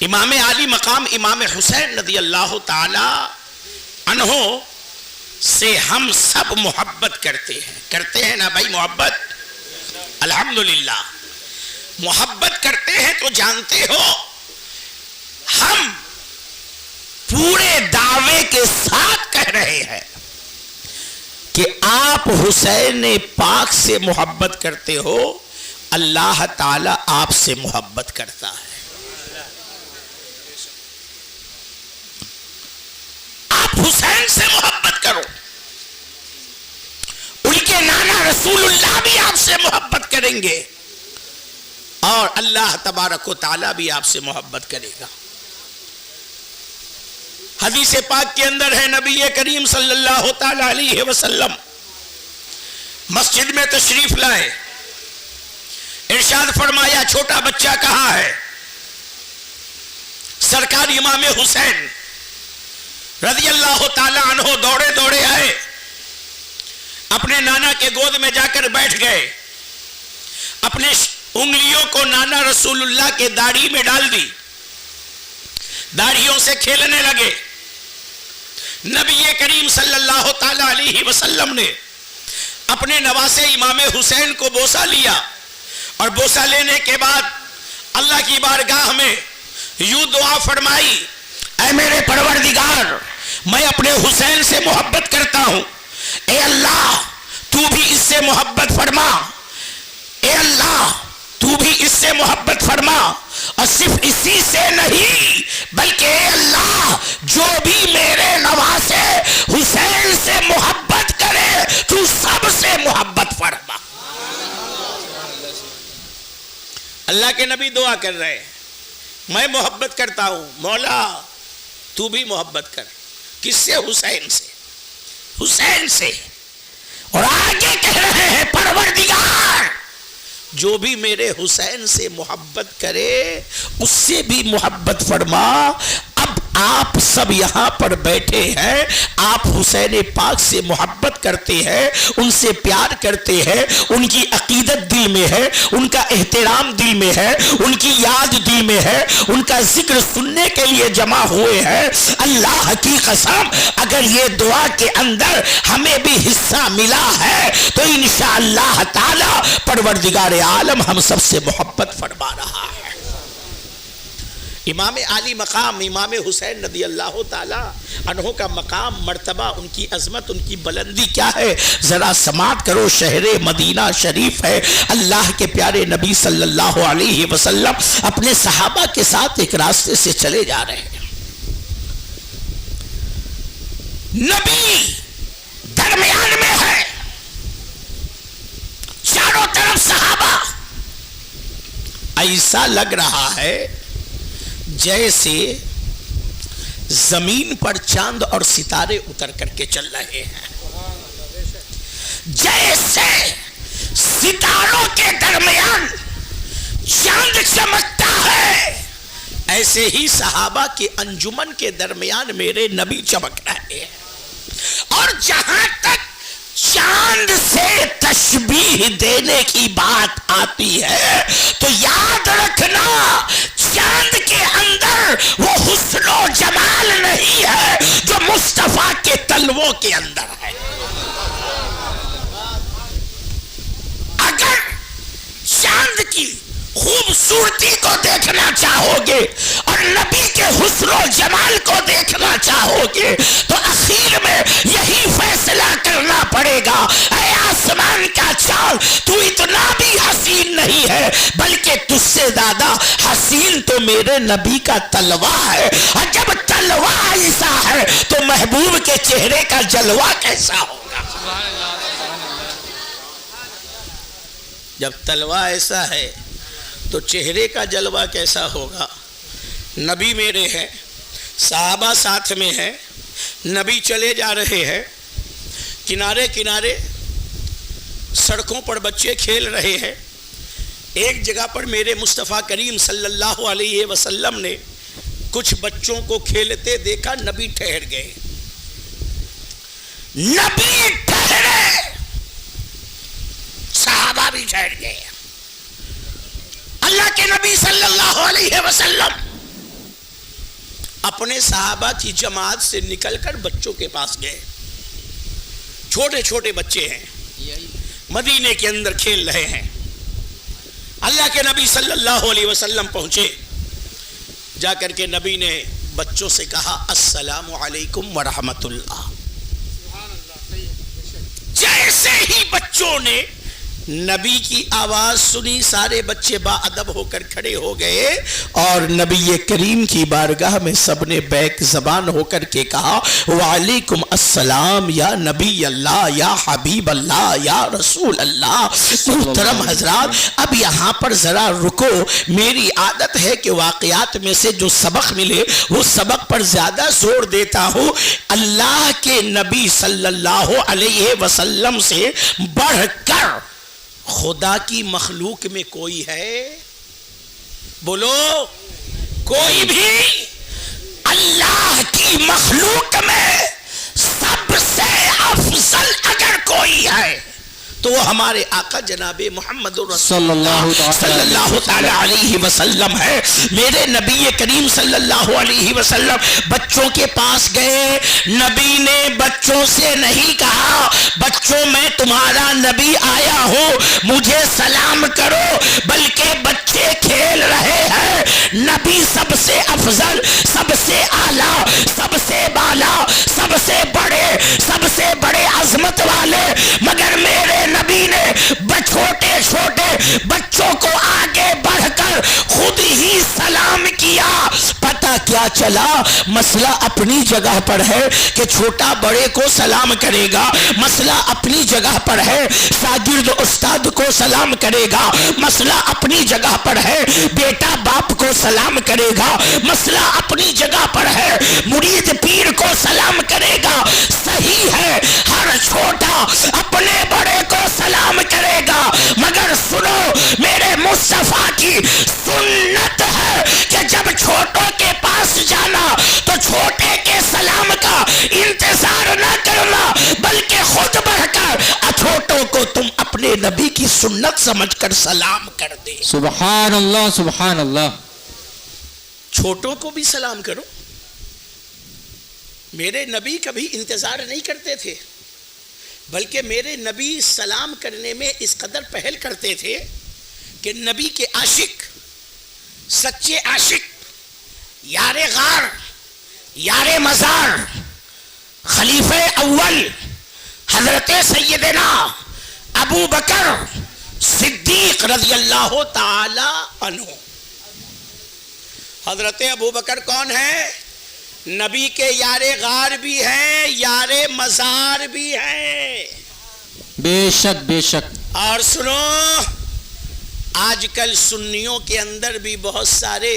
امام عالی مقام امام حسین رضی اللہ تعالی عنہ سے ہم سب محبت کرتے ہیں نا بھائی؟ محبت الحمدللہ محبت کرتے ہیں تو جانتے ہو ہم پورے دعوے کے ساتھ کہہ رہے ہیں کہ آپ حسین پاک سے محبت کرتے ہو، اللہ تعالیٰ آپ سے محبت کرتا ہے۔ آپ حسین سے محبت کرو، ان کے نانا رسول اللہ بھی آپ سے محبت کریں گے اور اللہ تبارک و تعالیٰ بھی آپ سے محبت کرے گا۔ حدیث پاک کے اندر ہے، نبی کریم صلی اللہ تعالی علیہ وسلم مسجد میں تشریف لائے، ارشاد فرمایا چھوٹا بچہ کہاں ہے؟ سرکار امام حسین رضی اللہ تعالی عنہ دوڑے دوڑے آئے، اپنے نانا کے گود میں جا کر بیٹھ گئے، اپنے انگلیوں کو نانا رسول اللہ کے داڑھی میں ڈال دی، داڑھیوں سے کھیلنے لگے۔ نبی کریم صلی اللہ تعالی علیہ وسلم نے اپنے نواسے امام حسین کو بوسہ لیا اور بوسہ لینے کے بعد اللہ کی بارگاہ میں یوں دعا فرمائی، اے میرے پروردگار، میں اپنے حسین سے محبت کرتا ہوں، اے اللہ تو بھی اس سے محبت فرما، اے اللہ تو بھی اس سے محبت فرما، اور صرف اسی سے نہیں بلکہ اے اللہ جو بھی میرے نواسے حسین سے محبت کرے تو سب سے محبت فرما۔ اللہ کے نبی دعا کر رہے ہیں، میں محبت کرتا ہوں، مولا تو بھی محبت کر۔ کس سے؟ حسین سے، حسین سے۔ اور آگے کہہ رہے ہیں پروردگار جو بھی میرے حسین سے محبت کرے اس سے بھی محبت فرما۔ اب آپ سب یہاں پر بیٹھے ہیں، آپ حسین پاک سے محبت کرتے ہیں، ان سے پیار کرتے ہیں، ان کی عقیدت دل میں ہے، ان کا احترام دل میں ہے، ان کی یاد دل میں ہے، ان کا ذکر سننے کے لیے جمع ہوئے ہیں۔ اللہ کی قسم اگر یہ دعا کے اندر ہمیں بھی حصہ ملا ہے تو انشاءاللہ تعالی پروردگار عالم ہم سب سے محبت فرما رہا ہے۔ امام عالی مقام امام حسین رضی اللہ تعالی عنہ کا مقام، مرتبہ، ان کی عظمت، ان کی بلندی کیا ہے ذرا سماعت کرو۔ شہر مدینہ شریف ہے، اللہ کے پیارے نبی صلی اللہ علیہ وسلم اپنے صحابہ کے ساتھ ایک راستے سے چلے جا رہے ہیں، نبی درمیان میں ہے، چاروں طرف صحابہ، ایسا لگ رہا ہے جیسے زمین پر چاند اور ستارے اتر کر کے چل رہے ہیں، جیسے ستاروں کے درمیان چاند چمکتا ہے ایسے ہی صحابہ کے انجمن کے درمیان میرے نبی چمک رہے ہیں۔ اور جہاں تک چاند سے تشبیہ دینے کی بات آتی ہے تو یاد رکھنا چاند کے اندر وہ حسن و جمال نہیں ہے جو مصطفیٰ کے تلووں کے اندر ہے۔ اگر چاند کی خوبصورتی کو دیکھنا چاہو گے اور نبی کے حسن و جمال کو دیکھنا چاہو گے تو اخیر میں یہی فیصلہ کرنا پڑے گا، اے آسمان کا چاند تو اتنا بھی حسین نہیں ہے بلکہ تجھ سے زیادہ حسین تو میرے نبی کا تلوہ ہے، اور جب تلوہ ایسا ہے تو محبوب کے چہرے کا جلوہ کیسا ہوگا؟ جب تلوہ ایسا ہے تو چہرے کا جلوہ کیسا ہوگا؟ نبی میرے ہیں، صحابہ ساتھ میں ہیں، نبی چلے جا رہے ہیں، کنارے کنارے سڑکوں پر بچے کھیل رہے ہیں، ایک جگہ پر میرے مصطفیٰ کریم صلی اللہ علیہ وسلم نے کچھ بچوں کو کھیلتے دیکھا، نبی ٹھہر گئے، نبی ٹھہرے، صحابہ بھی ٹھہر گئے۔ اللہ کے نبی صلی اللہ علیہ وسلم اپنے صحابہ کی جماعت سے نکل کر بچوں کے پاس گئے. چھوٹے چھوٹے بچے ہیں, مدینے کے اندر کھیل رہے ہیں. اللہ کے نبی صلی اللہ علیہ وسلم پہنچے. جا کر کے نبی نے بچوں سے کہا السلام علیکم ورحمۃ اللہ. جیسے ہی بچوں نے نبی کی آواز سنی سارے بچے با ادب ہو کر کھڑے ہو گئے اور نبی کریم کی بارگاہ میں سب نے بیک زبان ہو کر کے کہا وعلیکم السلام یا نبی اللہ یا حبیب اللہ یا رسول اللہ. محترم حضرات, اب یہاں پر ذرا رکو. میری عادت ہے کہ واقعات میں سے جو سبق ملے وہ سبق پر زیادہ زور دیتا ہوں. اللہ کے نبی صلی اللہ علیہ وسلم سے بڑھ کر خدا کی مخلوق میں کوئی ہے؟ بولو, کوئی بھی؟ اللہ کی مخلوق میں سب سے افضل اگر کوئی ہے تو وہ ہمارے آقا جناب محمد رسول اللہ صلی اللہ تعالی علیہ وسلم ہے. میرے نبی کریم صلی اللہ علیہ وسلم بچوں کے پاس گئے. نبی نے بچوں سے نہیں کہا بچوں میں تمہارا نبی آیا ہوں مجھے سلام کرو, بلکہ بچے کھیل رہے ہیں. نبی سب سے افضل, سب سے اعلیٰ, سب سے بالا, سب سے بڑے عظمت والے, مگر میرے نبی نے چھوٹے چھوٹے بچوں کو آگے بڑھ کر خود ہی سلام کیا. پتہ کیا چلا؟ مسئلہ اپنی جگہ پر ہے کہ چھوٹا بڑے کو سلام کرے گا, مسئلہ اپنی جگہ پر ہے شاگرد استاد کو سلام کرے گا, مسئلہ اپنی جگہ پر ہے بیٹا باپ کو سلام کرے گا, مسئلہ اپنی جگہ پر ہے مرید پیر کو سلام کرے گا. صحیح ہے ہر چھوٹا اپنے بڑے کو سلام کرے گا, مگر سنو میرے مصطفیٰ کی سنت ہے کہ جب چھوٹوں کے پاس جانا تو چھوٹے کے سلام کا انتظار نہ کرنا بلکہ خود بڑھ کر چھوٹوں کو تم اپنے نبی کی سنت سمجھ کر سلام کر دے. سبحان اللہ سبحان اللہ. چھوٹوں کو بھی سلام کرو. میرے نبی کبھی انتظار نہیں کرتے تھے بلکہ میرے نبی سلام کرنے میں اس قدر پہل کرتے تھے کہ نبی کے عاشق, سچے عاشق, یار غار, یار مزار, خلیفہ اول حضرت سیدنا ابو بکر صدیق رضی اللہ تعالی عنہ. حضرت ابو بکر کون ہے؟ نبی کے یار غار بھی ہیں, یار مزار بھی ہیں. بے شک بے شک. اور سنو, آج کل سنیوں کے اندر بھی بہت سارے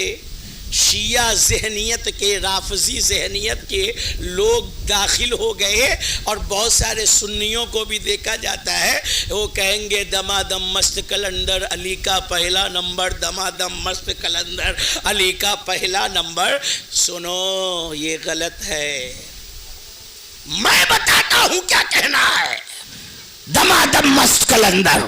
شیعہ ذہنیت کے, رافضی ذہنیت کے لوگ داخل ہو گئے اور بہت سارے سنیوں کو بھی دیکھا جاتا ہے وہ کہیں گے دمادم مست کلندر علی کا پہلا نمبر, دمادم مست کلندر علی کا پہلا نمبر. سنو یہ غلط ہے, میں بتاتا ہوں کیا کہنا ہے. دمادم مست کلندر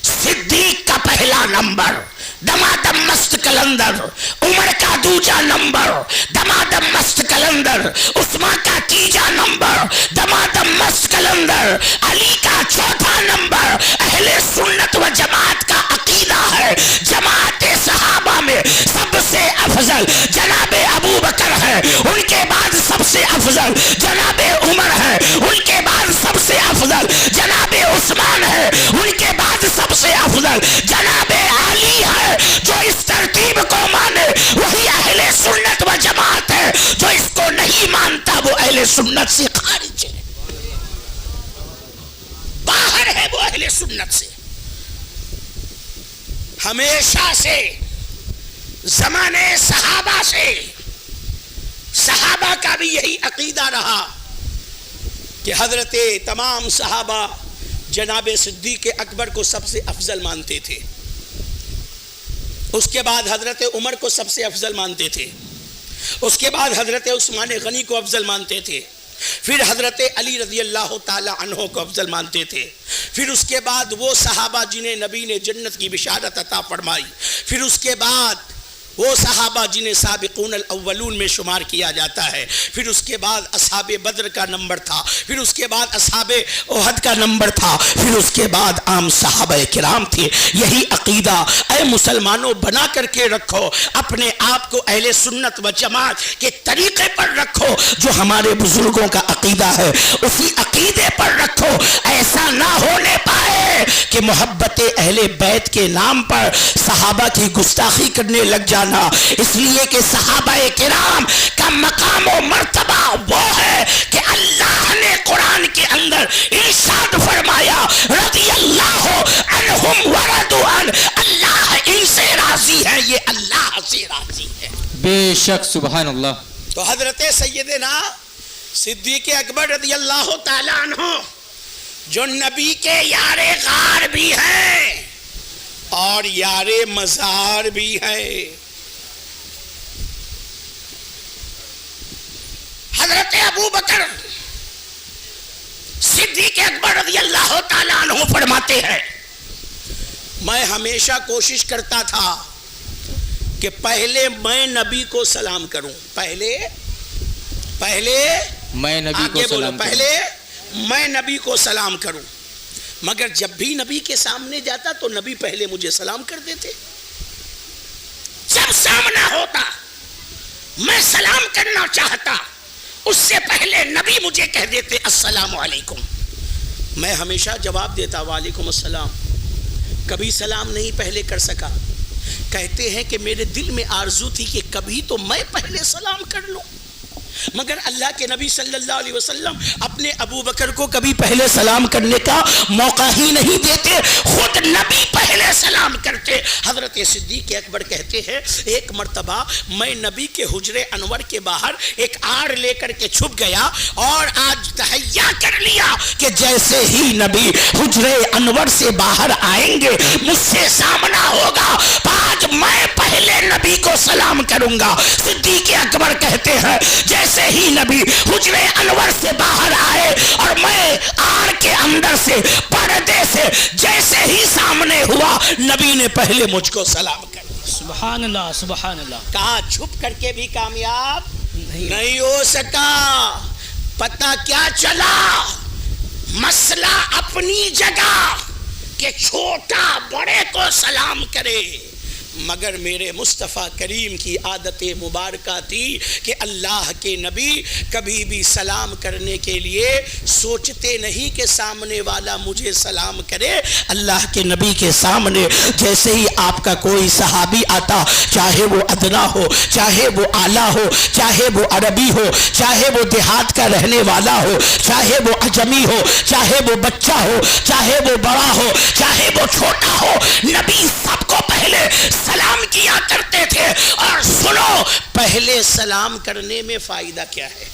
صدیق کا پہلا نمبر, دمادم مست کلندر عمر کا دوجا نمبر, دمادم مست کلندر عثمان کا تیجا نمبر, دمادم مست کلندر علی کا چوتھا نمبر. اہل سنت و جماعت کا عقیدہ ہے جماعت صحابہ میں سب سے افضل جناب ابو بکر ہے, ان کے بعد سب سے افضل جناب عمر ہے, ان کے بعد سب سے افضل جناب عثمان ہے, ان کے بعد سب سے افضل جناب علی ہے. جو اس ترتیب کو مانے وہی اہل سنت و جماعت ہے, جو اس کو نہیں مانتا وہ اہل سنت سے خارج ہے, باہر ہے وہ اہل سنت سے. ہمیشہ سے زمانے صحابہ سے صحابہ کا بھی یہی عقیدہ رہا کہ حضرت تمام صحابہ جناب صدیق اکبر کو سب سے افضل مانتے تھے, اس کے بعد حضرت عمر کو سب سے افضل مانتے تھے, اس کے بعد حضرت عثمان غنی کو افضل مانتے تھے, پھر حضرت علی رضی اللہ تعالی عنہ کو افضل مانتے تھے, پھر اس کے بعد وہ صحابہ جنہیں نبی نے جنت کی بشارت عطا فرمائی, پھر اس کے بعد وہ صحابہ جنہیں سابقون الاولون میں شمار کیا جاتا ہے، پھر اس کے بعد اصحاب بدر کا نمبر تھا، پھر اس کے بعد اصحاب احد کا نمبر تھا، پھر اس کے بعد عام صحابہ کرام تھے۔ یہی عقیدہ اے مسلمانوں بنا کر کے رکھو، اپنے آپ کو اہل سنت و جماعت کے طریقے پر رکھو جو ہمارے بزرگوں کا عقیدہ ہے، اسی عقیدے پر رکھو۔ ایسا نہ ہونے پائے کہ محبت اہل بیت کے نام پر صحابہ کی گستاخی کرنے لگ جانا، اس لیے کہ صحابہ کرام کا مقام و مرتبہ وہ ہے کہ اللہ نے قرآن کے اندر ارشاد فرمایا رضی اللہ عنہم ورضوا عنہ، اللہ ان سے راضی ہے، یہ اللہ سے راضی ہے۔ بے شک سبحان اللہ۔ تو حضرت سیدنا صدیق اکبر رضی اللہ تعالی عنہ جو نبی کے یار غار بھی ہیں اور یار مزار بھی ہے، حضرت ابو بکر صدیق اکبر رضی اللہ تعالی عنہ فرماتے ہیں میں ہمیشہ کوشش کرتا تھا کہ پہلے میں نبی کو سلام کروں، پہلے میں نبی کو سلام کروں، پہلے میں نبی کو سلام کروں، مگر جب بھی نبی کے سامنے جاتا تو نبی پہلے مجھے سلام کر دیتے۔ جب سامنا ہوتا میں سلام کرنا چاہتا اس سے پہلے نبی مجھے کہہ دیتے السلام علیکم، میں ہمیشہ جواب دیتا وعلیکم السلام، کبھی سلام نہیں پہلے کر سکا۔ کہتے ہیں کہ میرے دل میں آرزو تھی کہ کبھی تو میں پہلے سلام کر لوں، مگر اللہ کے نبی صلی اللہ علیہ وسلم اپنے ابو بکر کو کبھی پہلے سلام کرنے کا موقع ہی نہیں دیتے، خود نبی پہلے سلام کرتے۔ حضرت صدیق اکبر کہتے ہیں ایک مرتبہ میں نبی کے حجرے انور کے باہر ایک آڑ لے کر کے چھپ گیا اور آج تہیا کر لیا کہ جیسے ہی نبی حجرے انور سے باہر آئیں گے مجھ سے سامنا ہوگا، آج میں پہلے نبی کو سلام کروں گا۔ صدیق اکبر کہتے ہیں جیسے ہی نبی حجرے انور سے باہر آئے اور میں آڑ کے اندر سے پردے سے جیسے ہی سامنے ہوا نبی نے پہلے مجھ کو سلام کر دیا۔ سبحان اللہ سبحان اللہ۔ کہا چھپ کر کے بھی کامیاب نہیں ہو سکا۔ پتہ کیا چلا؟ مسئلہ اپنی جگہ کہ چھوٹا بڑے کو سلام کرے، مگر میرے مصطفیٰ کریم کی عادت مبارکہ تھی کہ اللہ کے نبی کبھی بھی سلام کرنے کے لیے سوچتے نہیں کہ سامنے والا مجھے سلام کرے۔ اللہ کے نبی کے سامنے جیسے ہی آپ کا کوئی صحابی آتا، چاہے وہ ادنا ہو، چاہے وہ اعلیٰ ہو، چاہے وہ عربی ہو، چاہے وہ دیہات کا رہنے والا ہو، چاہے وہ عجمی ہو، چاہے وہ بچہ ہو، چاہے وہ بڑا ہو، چاہے وہ چھوٹا ہو، نبی سب کو پہلے سلام کیا کرتے تھے۔ اور سنو پہلے سلام کرنے میں فائدہ کیا ہے؟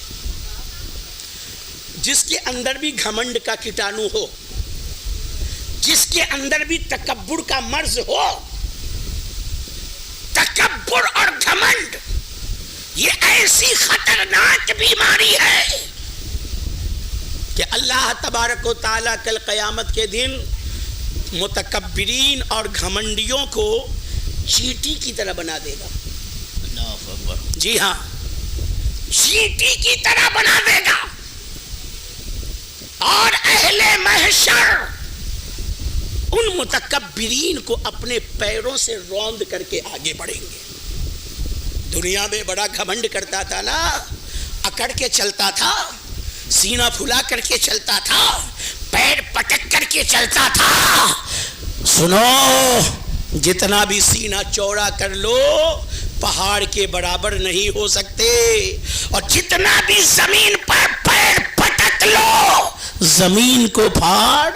جس کے اندر بھی گھمنڈ کا کیٹانو ہو، جس کے اندر بھی تکبر کا مرض ہو، تکبر اور گھمنڈ یہ ایسی خطرناک بیماری ہے کہ اللہ تبارک و تعالیٰ کل قیامت کے دن متکبرین اور گھمنڈیوں کو چیٹی کی طرح بنا دے گا۔ اللہ اکبر۔ جی ہاں، چیٹی کی طرح بنا دے گا، اور اہل محشر ان متکبرین کو اپنے پیروں سے روند کر کے آگے بڑھیں گے۔ دنیا میں بڑا گھمنڈ کرتا تھا نا، اکڑ کے چلتا تھا، سینہ پھلا کر کے چلتا تھا، پیر پٹک کر کے چلتا تھا۔ سنو، جتنا بھی سینہ چوڑا کر لو پہاڑ کے برابر نہیں ہو سکتے، اور جتنا بھی زمین پر پیر پٹک لو زمین کو پھاڑ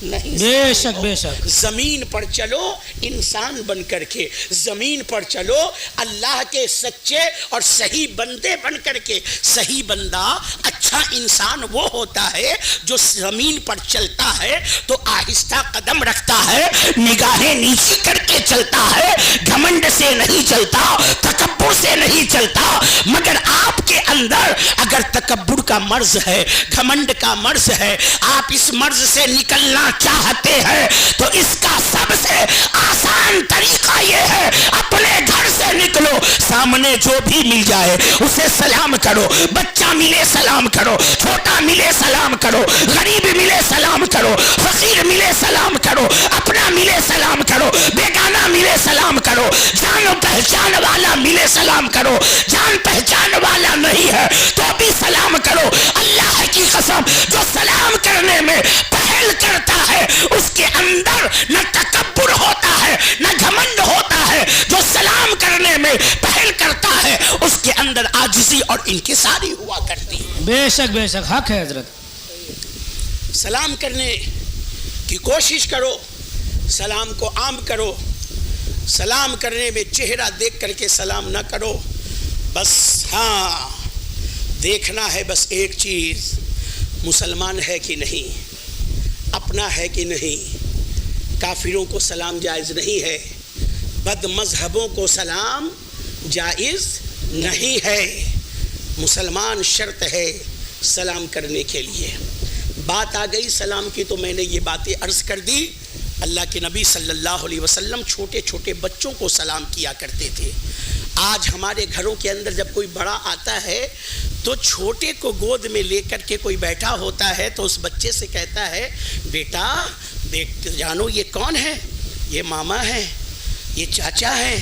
نہیں۔ بے شک بے شک۔ زمین پر چلو انسان بن کر کے، زمین پر چلو اللہ کے سچے اور صحیح بندے بن کر کے۔ صحیح بندہ اچھا انسان وہ ہوتا ہے جو زمین پر چلتا ہے تو آہستہ قدم رکھتا ہے، نگاہیں نیچی کر کے چلتا ہے، گھمنڈ سے نہیں چلتا، تکبر سے نہیں چلتا، مگر آپ کے اندر اگر تکبر کا مرض ہے، گھمنڈ کا مرض ہے، آپ اس مرض سے نکلنا چاہتے ہیں تو اس کا سب سے آسان طریقہ یہ ہے، اپنے گھر سے نکلو، سامنے جو بھی مل جائے اسے سلام کرو، بچہ ملے سلام کرو، چھوٹا ملے سلام کرو، غریب ملے سلام کرو، فقیر ملے سلام کرو، اپنا ملے سلام کرو، بیگانہ ملے سلام کرو، جان و پہچان والا ملے سلام کرو، جان پہچان والا نہیں ہے تو بھی سلام کرو۔ اللہ کی قسم، جو سلام کرنے میں پہل کرتا ہے اس کے اندر نہ تکبر ہوتا ہے نہ گھمنڈ ہوتا ہے، جو سلام کرنے میں پہل کرتا ہے اس کے اندر عاجزی اور انکساری ہوا کرتی ہے۔ بے شک حق ہے حضرت۔ سلام کرنے کی کوشش کرو، سلام کو عام کرو، سلام کرنے میں چہرہ دیکھ کر کے سلام نہ کرو، بس ہاں دیکھنا ہے بس ایک چیز، مسلمان ہے کہ نہیں، اپنا ہے کہ نہیں۔ کافروں کو سلام جائز نہیں ہے، بد مذہبوں کو سلام جائز نہیں ہے، مسلمان شرط ہے سلام کرنے کے لیے۔ بات آ گئی سلام کی تو میں نے یہ باتیں عرض کر دی۔ اللہ کے نبی صلی اللہ علیہ وسلم چھوٹے چھوٹے بچوں کو سلام کیا کرتے تھے۔ آج ہمارے گھروں کے اندر جب کوئی بڑا آتا ہے تو چھوٹے کو گود میں لے کر کے کوئی بیٹھا ہوتا ہے تو اس بچے سے کہتا ہے بیٹا جانو یہ کون ہے؟ یہ ماما ہے، یہ چاچا ہے،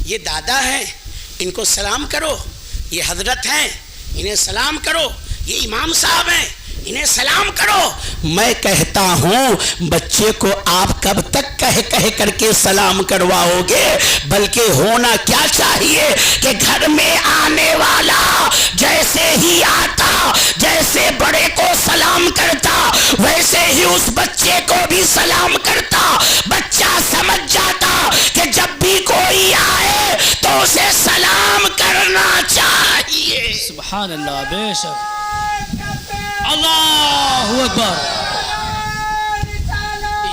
یہ دادا ہے، ان کو سلام کرو، یہ حضرت ہیں انہیں سلام کرو، یہ امام صاحب ہیں انہیں سلام کرو۔ میں کہتا ہوں بچے کو آپ کب تک کہہ کر کے سلام کرواؤ گے؟ بلکہ ہونا کیا چاہیے کہ گھر میں آنے والا جیسے ہی آتا، جیسے بڑے کو سلام کرتا ویسے ہی اس بچے کو بھی سلام کرتا۔ بچہ سمجھ جاتا کہ جب بھی کوئی آئے تو اسے سلام کرنا چاہیے۔ سبحان اللہ، بے شک، اللہ اکبر،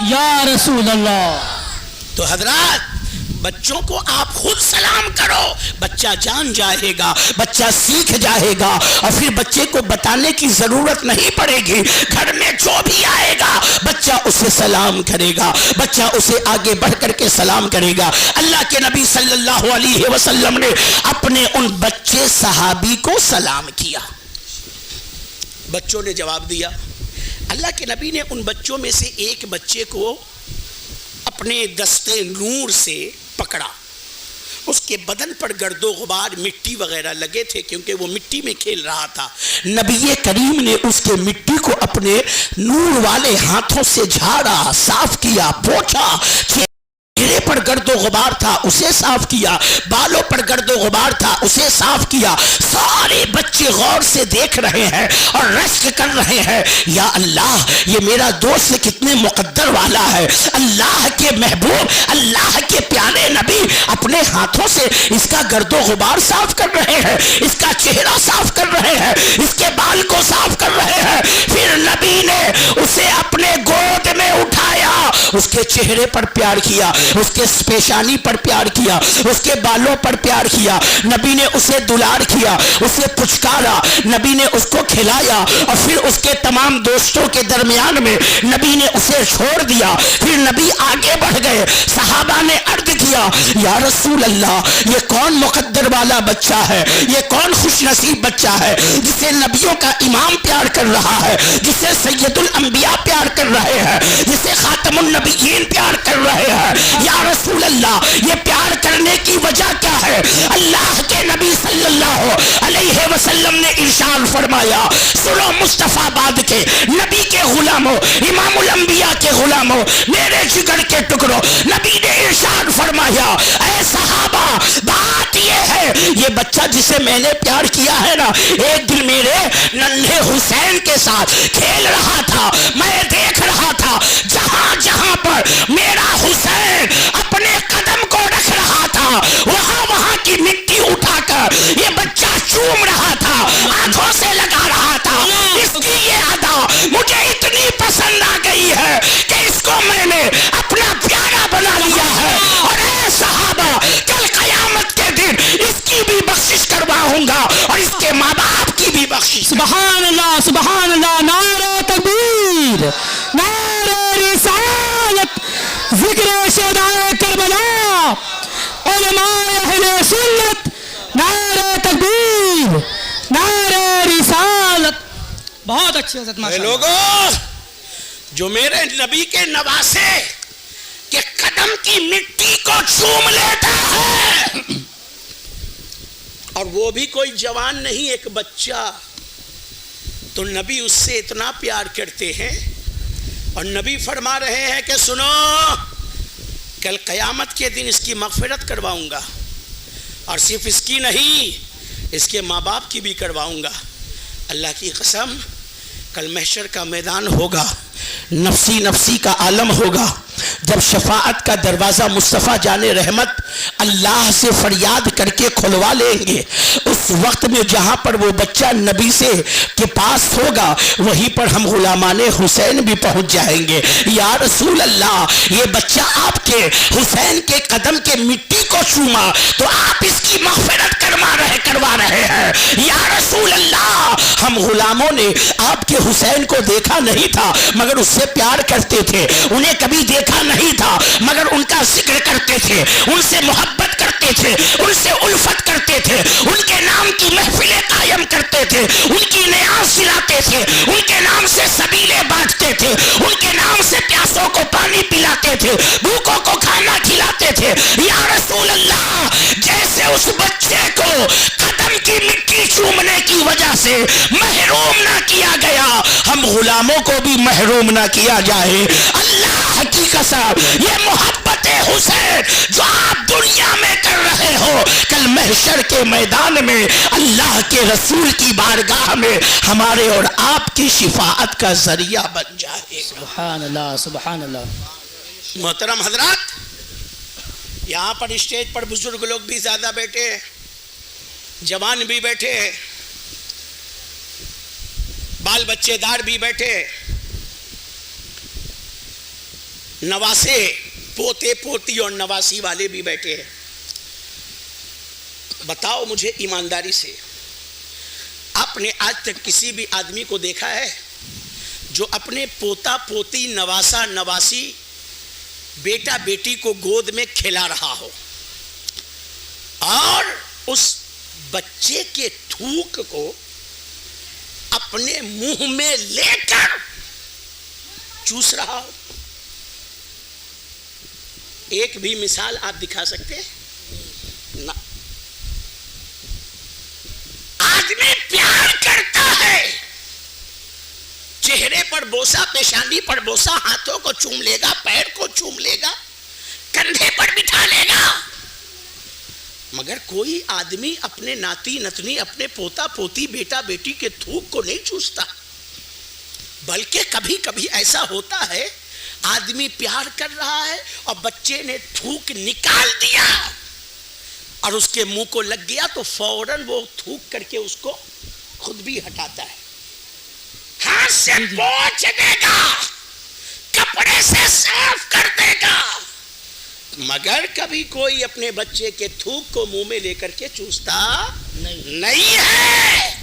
یا رسول اللہ۔ تو حضرات بچوں کو آپ خود سلام کرو، بچہ جان جائے گا، بچہ سیکھ جائے گا، اور پھر بچے کو بتانے کی ضرورت نہیں پڑے گی۔ گھر میں جو بھی آئے گا بچہ اسے سلام کرے گا، بچہ اسے آگے بڑھ کر کے سلام کرے گا۔ اللہ کے نبی صلی اللہ علیہ وسلم نے اپنے ان بچے صحابی کو سلام کیا، بچوں نے جواب دیا۔ اللہ کے نبی نے ان بچوں میں سے ایک بچے کو اپنے دستے نور سے پکڑا، اس کے بدن پر گرد و غبار مٹی وغیرہ لگے تھے کیونکہ وہ مٹی میں کھیل رہا تھا۔ نبی کریم نے اس کے مٹی کو اپنے نور والے ہاتھوں سے جھاڑا، صاف کیا، پوچھا، چہرے پر گرد و غبار تھا اسے صاف کیا، بالوں پر گرد و غبار تھا اسے صاف کیا۔ سارے بچے غور سے دیکھ رہے ہیں اور رشک کر رہے ہیں، یا اللہ یہ میرا دوست کتنے مقدر والا ہے، اللہ کے محبوب، اللہ کے پیارے نبی اپنے ہاتھوں سے اس کا گرد و غبار صاف کر رہے ہیں، اس کا چہرہ صاف کر رہے ہیں، اس کے بال کو صاف کر رہے ہیں۔ پھر نبی نے اسے اپنے گود میں اٹھایا، اس کے چہرے پر پیار کیا، اس کے پیشانی پر پیار کیا، اس کے بالوں پر پیار کیا، نبی نے اسے دلار کیا، اسے پچکارا، نبی نے اس کو کھلایا، اور پھر اس کے تمام دوستوں کے درمیان میں نبی نے اسے چھوڑ دیا۔ پھر نبی آگے بڑھ گئے، صحابہ نے عرض کیا یا رسول اللہ یہ کون مقدر والا بچہ ہے، یہ کون خوش نصیب بچہ ہے جسے نبیوں کا امام پیار کر رہا ہے، جسے سید الانبیاء پیار کر رہے ہیں، جسے خاتم النبیین پیار کر رہے ہیں۔ یا رسول اللہ یہ پیار کرنے کی وجہ کیا ہے؟ اللہ کے نبی صلی اللہ علیہ وسلم نے ارشاد فرمایا، سنو مصطفیٰ بعد کے نبی کے غلاموں، امام الانبیاء کے غلاموں، میرے جگر کے ٹکڑوں، نبی نے ارشاد فرمایا اے صحابہ بات یہ ہے یہ بچہ جسے میں نے پیار کیا ہے نا، ایک دن میرے ننھے حسین کے ساتھ کھیل رہا تھا، میں دیکھ رہا تھا جہاں جہاں پر میرا حسین اپنے قدم کو رکھ رہا تھا وہاں کی مٹی اٹھا کر یہ بچہ چوم رہا تھا، آنکھوں سے لگا رہا تھا۔ اس کی یہ ادا مجھے اتنی پسند آ گئی ہے کہ اس کو میں نے اپنا پیارا بنا لیا ہے، اور اے صحابہ کل قیامت کے دن اس کی بھی بخشش کرواؤں گا اور اس کے ماں باپ سبحان اللہ نعرہ تکبیر نعرہ رسالت ذکر شہدائے کربلا علماء اہل سنت نعرہ تکبیر نعرہ رسالت. بہت اچھی حضرت اے ماشاءاللہ. لوگوں جو میرے نبی کے نواسے کے قدم کی مٹی کو چوم لیتا ہے اور وہ بھی کوئی جوان نہیں ایک بچہ تو نبی اس سے اتنا پیار کرتے ہیں اور نبی فرما رہے ہیں کہ سنو کل قیامت کے دن اس کی مغفرت کرواؤں گا اور صرف اس کی نہیں اس کے ماں باپ کی بھی کرواؤں گا. اللہ کی قسم کل محشر کا میدان ہوگا نفسی نفسی کا عالم ہوگا جب شفاعت کا دروازہ مصطفیٰ جان رحمت اللہ سے فریاد کر کے کھلوا لیں گے اس وقت میں جہاں پر وہ بچہ نبی سے کے پاس ہوگا وہیں پر ہم غلامان حسین بھی پہنچ جائیں گے. یا رسول اللہ یہ بچہ آپ کے حسین کے قدم کے مٹی کو چوما تو آپ اس کی مغفرت کروا رہے ہیں. یا رسول اللہ ہم غلاموں نے آپ کے حسین کو دیکھا نہیں تھا مگر اس سے پیار کرتے تھے انہیں کبھی دیکھا نہیں تھا مگر ان کا ذکر کرتے تھے ان سے محبت کرتے تھے ان سے الفت کرتے تھے ان کے نام کی محفلیں قائم کرتے تھے ان کی نیاز دلاتے تھے ان کے نام سے سبیلے بانٹتے تھے ان کے نام سے پیاسوں کو پانی پلاتے تھے بھوکوں کو کھانا کھلاتے تھے. یا رسول اللہ جیسے اس بچے کو قدم کی مٹی چومنے کی وجہ سے محروم نہ کیا گیا ہم غلاموں کو بھی محروم نہ کیا جائے. اللہ کی قسم یہ محبت حسین جو آپ دنیا میں کر رہے ہو کل محشر کے میدان میں اللہ کے رسول کی بارگاہ میں ہمارے اور آپ کی شفاعت کا ذریعہ بن جائے. سبحان اللہ سبحان اللہ. محترم حضرات یہاں پر اسٹیج پر بزرگ لوگ بھی زیادہ بیٹھے ہیں جوان بھی بیٹھے ہیں بال بچے دار بھی بیٹھے ہیں نواسے پوتے پوتی اور نواسی والے بھی بیٹھے ہیں. بتاؤ مجھے ایمانداری سے آپ نے آج تک کسی بھی آدمی کو دیکھا ہے جو اپنے پوتا پوتی نواسا نواسی بیٹا بیٹی کو گود میں کھلا رہا ہو اور اس بچے کے تھوک کو اپنے منہ میں لے کر چوس رہا ہو؟ ایک بھی مثال آپ دکھا سکتے ہیں؟ نہ. آدمی پیار کرتا ہے چہرے پر بوسا پیشانی پر بوسا ہاتھوں کو چوم لے گا پیر کو چوم لے گا کندھے پر بٹھا لے گا مگر کوئی آدمی اپنے ناتی نتنی اپنے پوتا پوتی بیٹا بیٹی کے تھوک کو نہیں چوستا. بلکہ کبھی کبھی ایسا ہوتا ہے آدمی پیار کر رہا ہے اور بچے نے تھوک نکال دیا اور اس کے منہ کو لگ گیا تو فوراً وہ تھوک کر کے اس کو خود بھی ہٹاتا ہے ہاتھ سے پوچھ دے گا کپڑے سے صاف کر دے گا مگر کبھی کوئی اپنے بچے کے تھوک کو منہ میں لے کر کے چوستا نہیں ہے.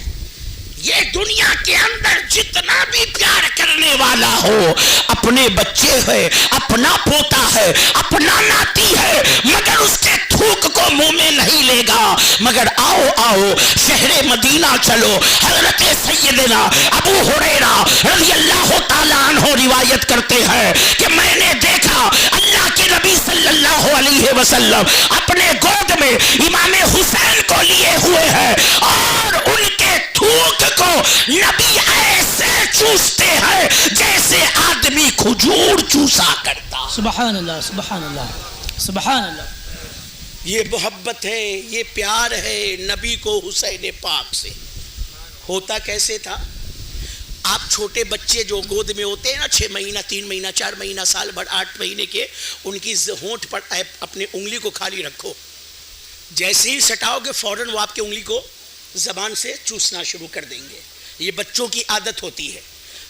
یہ دنیا کے اندر جتنا بھی پیار کرنے والا ہو اپنے بچے ہے اپنا پوتا ہے اپنا ناتی ہے مگر اس کے تھوک کو منہ میں نہیں لے گا. مگر آؤ شہر مدینہ چلو حضرت سیدنا ابو ہریرہ رضی اللہ تعالیٰ عنہ روایت کرتے ہیں کہ میں نے دیکھا اللہ کے نبی صلی اللہ علیہ وسلم اپنے گود میں امام حسین کو لیے ہوئے ہیں اور ان کے تھوک کو نبی ایسے چوستے ہیں جیسے آدمی کھجور چوسا کرتا. سبحان اللہ سبحان اللہ سبحان اللہ. یہ محبت ہے یہ پیار ہے نبی کو حسین پاک سے. ہوتا کیسے تھا آپ چھوٹے بچے جو گود میں ہوتے ہیں نا 6 مہینہ 3 مہینہ 4 مہینہ سال بھر 8 مہینے کے ان کی ہونٹ پر اپنے انگلی کو خالی رکھو جیسے ہی سٹاؤ گے فوراً وہ آپ کی انگلی کو زبان سے چوسنا شروع کر دیں گے. یہ بچوں کی عادت ہوتی ہے.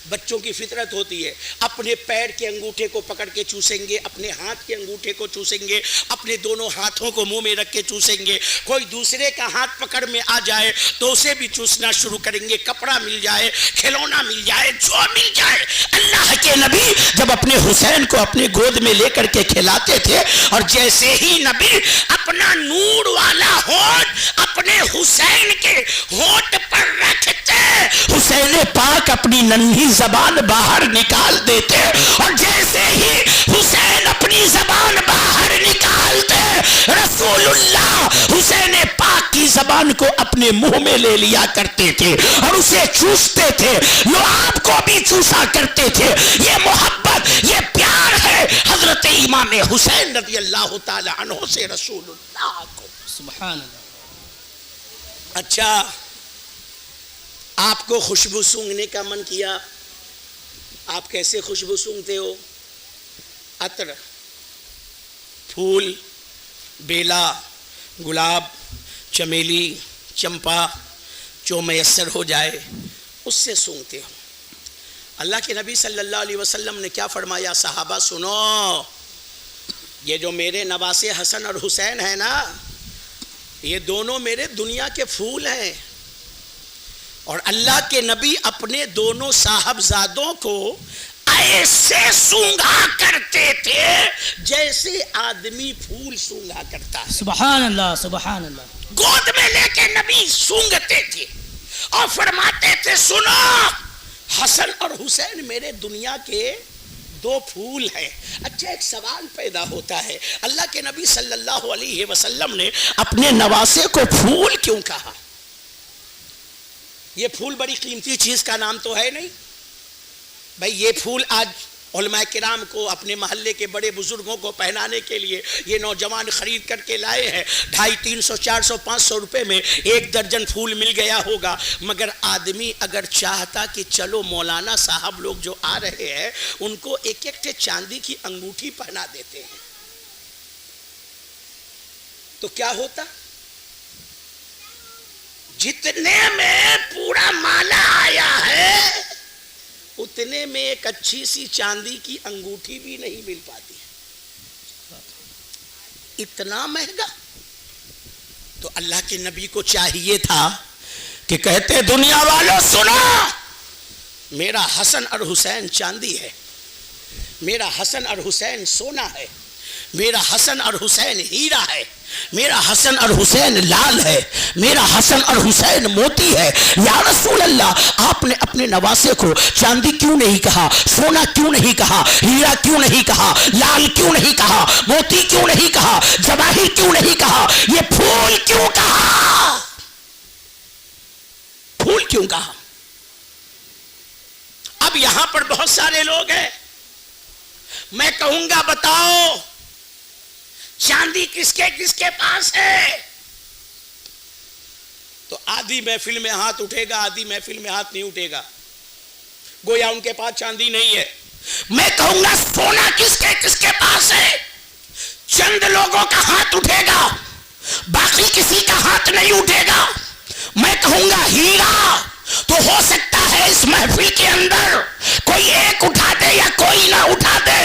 بچوں کی فطرت ہوتی ہے، اپنے پیر کے انگوٹھے کو پکڑ کے چوسیں گے، اپنے ہاتھ کے انگوٹھے کو چوسیں گے، اپنے دونوں ہاتھوں کو منہ میں رکھ کے چوسیں گے، کوئی دوسرے کا ہاتھ پکڑ میں آ جائے تو اسے بھی چوسنا شروع کریں گے، کپڑا مل جائے، کھلونا مل جائے، جو مل جائے۔ اللہ کے نبی جب اپنے حسین کو اپنے گود میں لے کر کے کھلاتے تھے، اور جیسے ہی نبی اپنا نور والا ہونٹ اپنے حسین کے ہونٹ پر رکھتے، حسین پاک اپنی ننھی زبان باہر نکال دیتے، اور جیسے ہی حسین اپنی زبان باہر نکالتے، رسول اللہ حسین پاک کی زبان کو اپنے منہ میں لے لیا کرتے تھے اور اسے چوستے تھے، لعاب کو بھی چوسا کرتے تھے۔ یہ محبت، یہ پیار ہے حضرت امام حسین رضی اللہ تعالی عنہ سے رسول اللہ کو۔ سبحان اللہ۔ اچھا، آپ کو خوشبو سونگھنے کا من کیا، آپ کیسے خوشبو سونگھتے ہو؟ عطر، پھول، بیلا، گلاب، چمیلی، چمپا، جو میسر ہو جائے اس سے سونگھتے ہو۔ اللہ کے نبی صلی اللہ علیہ وسلم نے کیا فرمایا؟ صحابہ سنو، یہ جو میرے نواسے حسن اور حسین ہیں نا، یہ دونوں میرے دنیا کے پھول ہیں، اور اللہ کے نبی اپنے دونوں صاحبزادوں کو ایسے سونگھا کرتے تھے جیسے آدمی پھول سونگھا کرتا ہے۔ سبحان اللہ، سبحان اللہ۔ گود میں لے کے نبی سونگھتے تھے اور فرماتے تھے سنو، حسن اور حسین میرے دنیا کے دو پھول ہیں۔ اچھا، ایک سوال پیدا ہوتا ہے، اللہ کے نبی صلی اللہ علیہ وسلم نے اپنے نواسے کو پھول کیوں کہا؟ یہ پھول بڑی قیمتی چیز کا نام تو ہے نہیں بھائی؟ یہ پھول آج علماء کرام کو، اپنے محلے کے بڑے بزرگوں کو پہنانے کے لیے یہ نوجوان خرید کر کے لائے ہیں، 250، 300، 400، 500 روپے میں ایک درجن پھول مل گیا ہوگا۔ مگر آدمی اگر چاہتا کہ چلو مولانا صاحب لوگ جو آ رہے ہیں ان کو ایک ایک چاندی کی انگوٹھی پہنا دیتے ہیں تو کیا ہوتا؟ جتنے میں پورا مالا آیا ہے اتنے میں ایک اچھی سی چاندی کی انگوٹھی بھی نہیں مل پاتی، اتنا مہنگا۔ تو اللہ کے نبی کو چاہیے تھا کہ کہتے دنیا والوں سنو، میرا حسن اور حسین چاندی ہے، میرا حسن اور حسین سونا ہے، میرا حسن اور حسین ہیرا ہے، میرا حسن اور حسین لال ہے، میرا حسن اور حسین موتی ہے۔ یا رسول اللہ، آپ نے اپنے نواسے کو چاندی کیوں نہیں کہا، سونا کیوں نہیں کہا، ہیرا کیوں نہیں کہا، لال کیوں نہیں کہا، موتی کیوں نہیں کہا، جواہر کیوں نہیں کہا، یہ پھول کیوں کہا؟ پھول کیوں کہا؟ اب یہاں پر بہت سارے لوگ ہیں، میں کہوں گا بتاؤ چاندی کس کے پاس ہے؟ تو آدھی محفل میں ہاتھ اٹھے گا، آدھی محفل میں ہاتھ نہیں اٹھے گا، گویا ان کے پاس چاندی نہیں ہے۔ میں کہوں گا سونا کس کے پاس ہے؟ چند لوگوں کا ہاتھ اٹھے گا، باقی کسی کا ہاتھ نہیں اٹھے گا۔ میں کہوں گا ہیرا، تو ہو سکتا ہے اس محفل کے اندر کوئی ایک اٹھا دے یا کوئی نہ اٹھا دے۔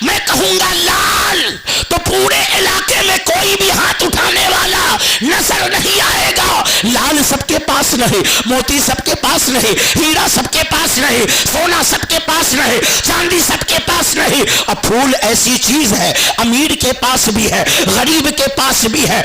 میں کہوں گا لال، تو پورے علاقے میں کوئی بھی ہاتھ اٹھانے والا نظر نہیں آئے گا۔ لال سب کے پاس نہیں، موتی سب کے پاس نہیں، ہیرا سب کے پاس نہیں، سونا سب کے پاس نہیں، چاندی سب کے پاس نہیں۔ اب پھول ایسی چیز ہے، امیر کے پاس بھی ہے، غریب کے پاس بھی ہے،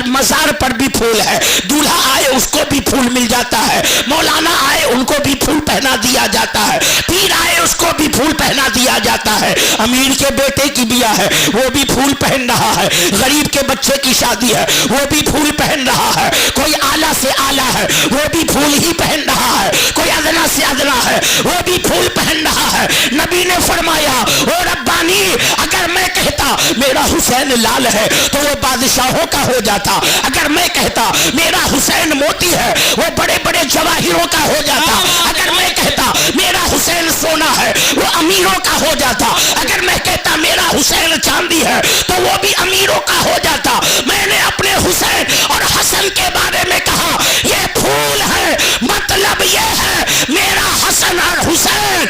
مزار پر بھی پھول ہے، دولہا آئے اس کو بھی پھول مل جاتا ہے، مولانا آئے ان کو بھی پھول پہنا دیا جاتا ہے، پیر آئے اس کو بھی پھول پہنا دیا جاتا ہے، امیر کے بیٹے کی بیاہ ہے وہ بھی پھول پہن رہا ہے، غریب کے بچے کی شادی ہے وہ بھی پھول پہن رہا ہے، کوئی اعلیٰ سے اعلیٰ ہے وہ بھی پھول ہی پہن رہا ہے، کوئی ادنا سے ادنا ہے وہ بھی پھول پہن رہا ہے۔ نبی نے فرمایا او ربانی، اگر میں کہتا میرا حسین لال ہے تو وہ بادشاہوں کا ہو جاتا، اگر میں کہتا میرا حسین موتی ہے وہ بڑے بڑے جواہروں کا ہو جاتا، اگر میں کہتا میرا حسین سونا ہے وہ امیروں کا ہو جاتا، اگر میں کہتا میرا حسین چاندی ہے تو وہ بھی امیروں کا ہو جاتا۔ میں نے اپنے حسین اور حسن کے بارے میں کہا یہ پھول ہے، مطلب یہ ہے میرا حسن اور حسین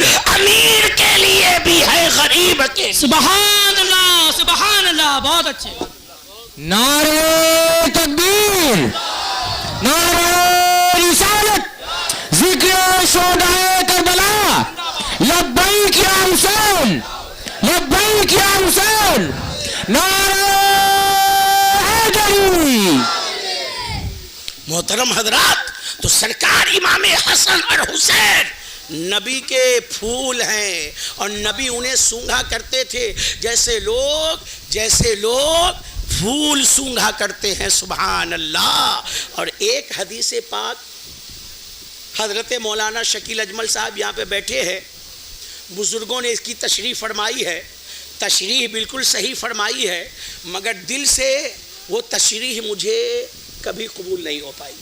سبحان اللہ، بہت اچھے. نعرہ تکبیر، نعرہ رسالت، ذکر شہدائے کربلا، لبیک یا حسین، لبیک یا حسین، نعرہ حیدری. محترم حضرات، تو سرکار امام حسن اور حسین نبی کے پھول ہیں، اور نبی انہیں سونگھا کرتے تھے جیسے لوگ پھول سونگھا کرتے ہیں. سبحان اللہ. اور ایک حدیث پاک حضرت مولانا شکیل اجمل صاحب یہاں پہ بیٹھے ہیں، بزرگوں نے اس کی تشریح فرمائی ہے، تشریح بالکل صحیح فرمائی ہے، مگر دل سے وہ تشریح مجھے کبھی قبول نہیں ہو پائی،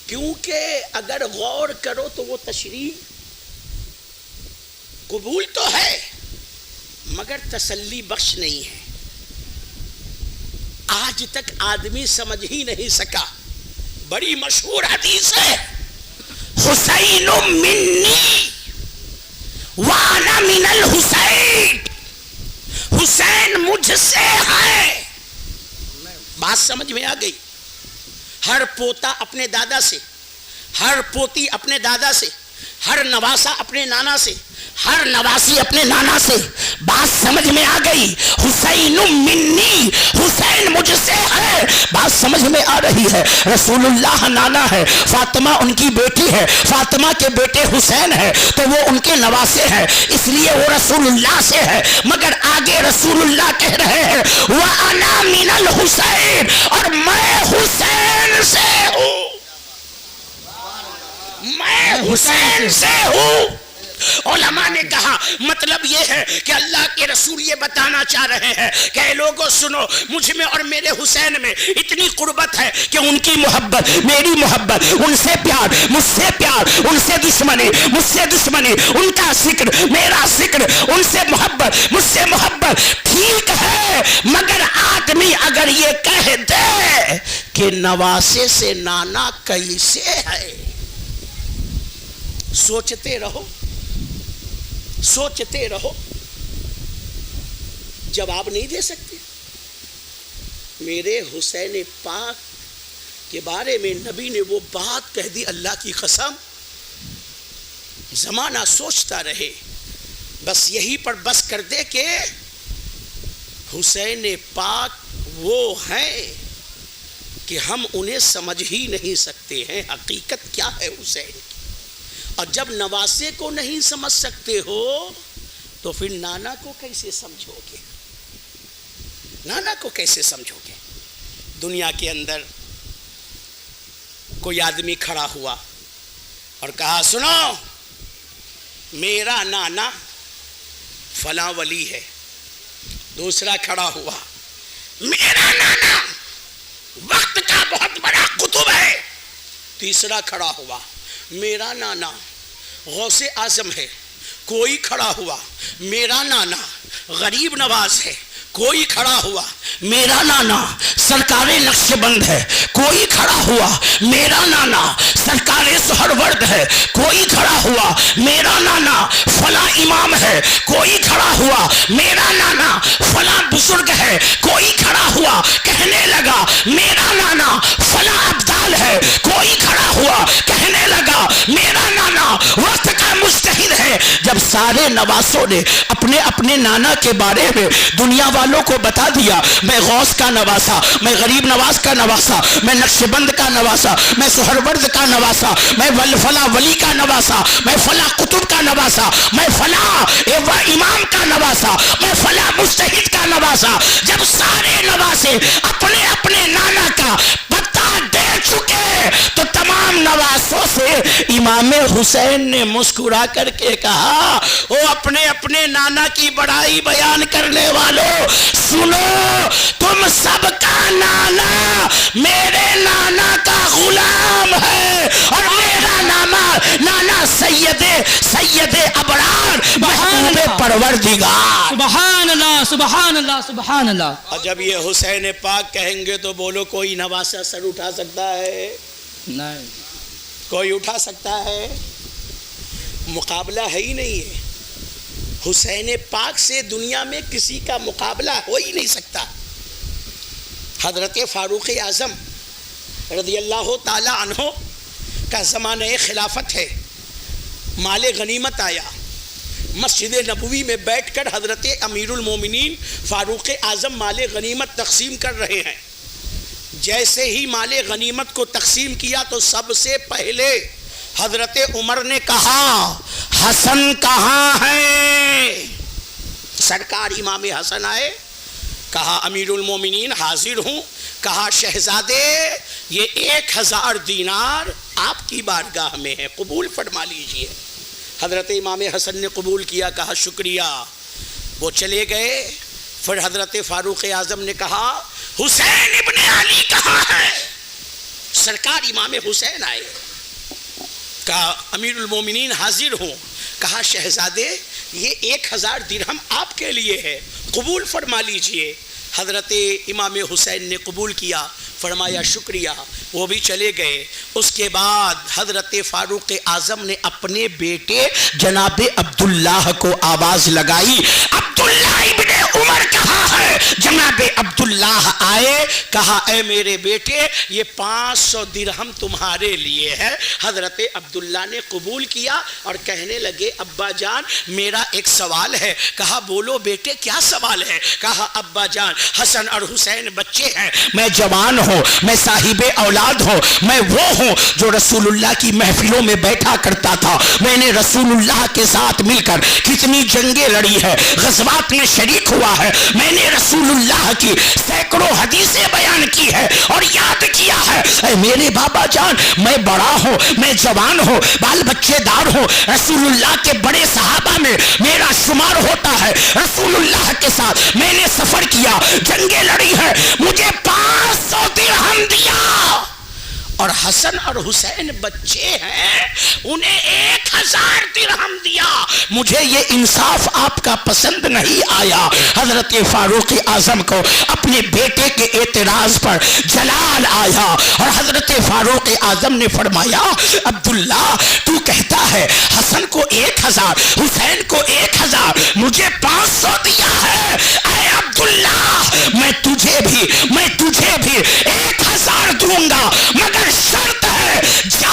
کیونکہ اگر غور کرو تو وہ تشریح قبول تو ہے مگر تسلی بخش نہیں ہے. آج تک آدمی سمجھ ہی نہیں سکا. بڑی مشہور حدیث ہے، حسین منی وانا من الحسین، حسین مجھ سے ہے. بات سمجھ میں آ گئی؟ ہر پوتا اپنے دادا سے، ہر پوتی اپنے دادا سے، ہر نواسا اپنے نانا سے، ہر نواسی اپنے نانا سے. بات سمجھ میں آ گئی؟ حسین منی، حسین مجھ سے ہے. بات سمجھ میں آ رہی ہے؟ رسول اللہ نانا ہے، فاطمہ ان کی بیٹی ہے، فاطمہ کے بیٹے حسین ہے تو وہ ان کے نواسے ہیں، اس لیے وہ رسول اللہ سے ہے. مگر آگے رسول اللہ کہہ رہے ہیں وَأَنَا مِنَ الْحُسَيْنِ، اور میں حسین سے ہوں، میں حسین سے ہوں. علماء نے کہا مطلب یہ ہے کہ اللہ کے رسول یہ بتانا چاہ رہے ہیں کہ اے لوگوں سنو، مجھ میں اور میرے حسین میں اتنی قربت ہے کہ ان کی محبت میری محبت، ان سے پیار مجھ سے پیار، ان سے دشمنی مجھ سے دشمنی، ان کا ذکر میرا ذکر، ان سے محبت مجھ سے محبت. ٹھیک ہے، مگر آدمی اگر یہ کہہ دے کہ نواسے سے نانا کیسے ہے، سوچتے رہو سوچتے رہو، جواب نہیں دے سکتے. میرے حسین پاک کے بارے میں نبی نے وہ بات کہہ دی، اللہ کی قسم زمانہ سوچتا رہے، بس یہی پر بس کر دے کہ حسین پاک وہ ہیں کہ ہم انہیں سمجھ ہی نہیں سکتے ہیں. حقیقت کیا ہے حسین کی؟ اور جب نواسے کو نہیں سمجھ سکتے ہو تو پھر نانا کو کیسے سمجھو گے؟ نانا کو کیسے سمجھو گے؟ دنیا کے اندر کوئی آدمی کھڑا ہوا اور کہا سنو میرا نانا فلاں ولی ہے. دوسرا کھڑا ہوا میرا نانا وقت کا بہت بڑا قطب ہے. تیسرا کھڑا ہوا میرا نانا غوث اعظم ہے. کوئی کھڑا ہوا میرا نانا غریب نواز ہے. کوئی کھڑا ہوا میرا نانا سرکار نقش بند ہے. کوئی کھڑا ہوا میرا نانا سرکار سہرورد ہے. کوئی کھڑا ہوا میرا نانا فلاں امام ہے. کوئی کھڑا ہوا میرا نانا فلاں بزرگ ہے. کوئی کھڑا ہوا کہنے لگا میرا نانا فلاں ابدال ہے. کوئی کھڑا ہوا کہنے لگا میرا نانا وقت کا مجتہد ہے. جب سارے نواسوں نے اپنے اپنے نانا کے بارے میں دنیا والوں کو بتا دیا، میں غوث کا نواسا، میں غریب نواز کا نواسا، میں نقش بند کا نواسا، میں سہرورد کا نواسا، میں فلاں ولی کا نواسا، میں فلاں قطب کا نواسا، میں فلاں امام کا نواسا، میں فلاں مجتہد کا نواسا. جب سارے نواسے اپنے اپنے نانا کا پتہ دے چکے تو تمام نواسوں سے امام حسین نے مسکرا کر کے کہا وہ اپنے اپنے نانا کی بڑائی بیان کرنے والوں سنو، تم سب کا نانا میرے نانا کا غلام ہے اور میرا نانا سید ابرار محبوب پروردگار. سبحان اللہ سبحان اللہ سبحان اللہ. اور جب یہ حسین پاک کہیں گے تو بولو کوئی نواسا سر اٹھا سکتا ہے؟ نہیں. کوئی اٹھا سکتا ہے؟ مقابلہ ہے ہی نہیں ہے. حسین پاک سے دنیا میں کسی کا مقابلہ ہو ہی نہیں سکتا. حضرت فاروق اعظم رضی اللہ تعالی عنہ کا زمانہ خلافت ہے. مال غنیمت آیا, مسجد نبوی میں بیٹھ کر حضرت امیر المومنین فاروق اعظم مال غنیمت تقسیم کر رہے ہیں. جیسے ہی مال غنیمت کو تقسیم کیا تو سب سے پہلے حضرت عمر نے کہا حسن کہاں ہے؟ سرکار امام حسن آئے, کہا امیر المومنین حاضر ہوں. کہا شہزادے یہ 1000 دینار آپ کی بارگاہ میں ہے, قبول فرما لیجئے. حضرت امام حسن نے قبول کیا, کہا شکریہ. وہ چلے گئے. پھر حضرت فاروق اعظم نے کہا حسین ابن علی کہاں ہے؟ سرکار امام حسین آئے, کہا امیر المومنین حاضر ہوں. کہا شہزادے یہ 1000 درہم آپ کے لیے ہے, قبول فرما لیجئے. حضرت امام حسین نے قبول کیا, فرمایا شکریہ. وہ بھی چلے گئے. اس کے بعد حضرت فاروق اعظم نے اپنے بیٹے جناب عبداللہ کو آواز لگائی, عبداللہ ابن عمر کہاں ہے؟ جناب عبداللہ آئے, کہا اے میرے بیٹے یہ 500 درہم تمہارے لیے ہے. حضرت عبداللہ نے قبول کیا اور کہنے لگے ابا جان میرا ایک سوال ہے. کہا بولو بیٹے کیا سوال ہے؟ کہا ابا جان حسن اور حسین بچے ہیں, میں جوان ہوں, میں صاحب اولاد ہوں, میں وہ ہوں جو رسول اللہ کی محفلوں میں بیٹھا کرتا تھا. میں نے رسول اللہ کے ساتھ مل کر کتنی جنگیں لڑی ہے, غزوات میں شریک ہوا ہے. میں نے رسول اللہ کی سینکڑوں حدیثیں بیان کی ہے اور یاد کیا ہے. اے میرے بابا جان میں بڑا ہوں, میں جوان ہوں, بال بچے دار ہوں, رسول اللہ کے بڑے صحابہ میں میرا شمار ہوتا ہے. رسول اللہ کے ساتھ میں نے سفر کیا, جنگیں لڑی ہے, مجھے 500 درہم دیا. اور حسن اور حسین بچے ہیں, انہیں 1000 درہم دیا. مجھے یہ انصاف آپ کا پسند نہیں آیا. حضرت فاروق اعظم کو اپنے بیٹے کے اعتراض پر جلال آیا اور حضرت فاروق اعظم نے فرمایا عبداللہ تو کہتا ہے حسن کو 1000 حسین کو 1000, مجھے 500 دیا ہے. اے عبداللہ میں تجھے بھی 1000 دوں گا, مگر شرط ہے جا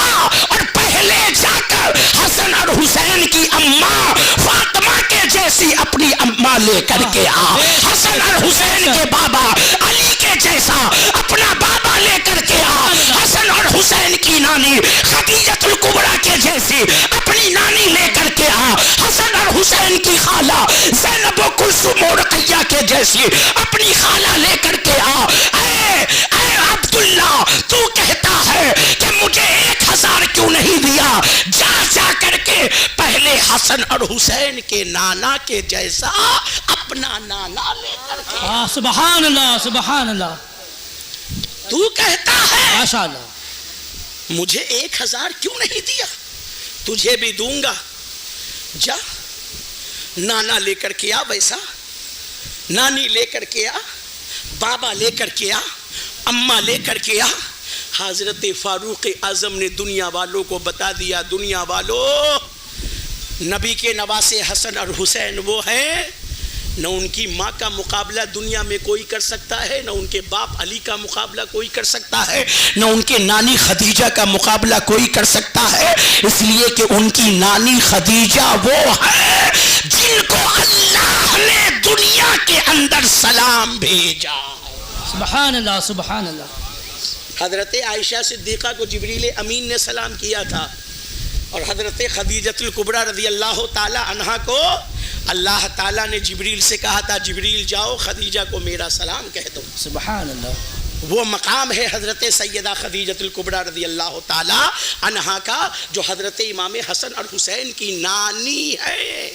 اور پہلے جا کر حسن اور حسین کی اماں فاطمہ کے جیسی اپنی اماں لے کر کے آ. حسن اور حسین کے بابا علی کے جیسا اپنا بابا لے کر کے آ. حسن اور حسین کی نانی خدیجۃ الکبریٰ کے جیسی اپنی نانی لے کر کے آ. حسن اور حسین کی خالہ زینب و کلثوم و رقیہ کے جیسی اپنی خالہ لے کر کے آ. اے عبداللہ تو کہتا ہے کہ مجھے 1000 کیوں نہیں دیا؟ جا کر کے پہلے حسن اور حسین کے نانا کے جیسا اپنا نانا لے کر کے. سبحان اللہ سبحان اللہ. تو کہتا ہے ماشاء اللہ مجھے 1000 کیوں نہیں دیا؟ تجھے بھی دوں گا. جا نانا لے کر کے آ, ویسا نانی لے کر کے آ, بابا لے کر کے آ, اماں لے کر کے آ. حضرت فاروق اعظم نے دنیا والوں کو بتا دیا, دنیا والوں نبی کے نواسے حسن اور حسین وہ ہیں, نہ ان کی ماں کا مقابلہ دنیا میں کوئی کر سکتا ہے, نہ ان کے باپ علی کا مقابلہ کوئی کر سکتا ہے, نہ ان کے نانی خدیجہ کا مقابلہ کوئی کر سکتا ہے. اس لیے کہ ان کی نانی خدیجہ وہ ہے جن کو اللہ نے دنیا کے اندر سلام بھیجا. سبحان اللہ سبحان اللہ. حضرت عائشہ صدیقہ کو جبریل امین نے سلام کیا تھا, اور حضرت خدیجۃ الکبریٰ رضی اللہ تعالی عنہا کو اللہ تعالیٰ نے جبریل سے کہا تھا جبریل جاؤ خدیجہ کو میرا سلام کہہ دو. سبحان اللہ. وہ مقام ہے حضرت سیدہ خدیجۃ الکبریٰ رضی اللہ تعالی عنہا کا, جو حضرت امام حسن اور حسین کی نانی ہے.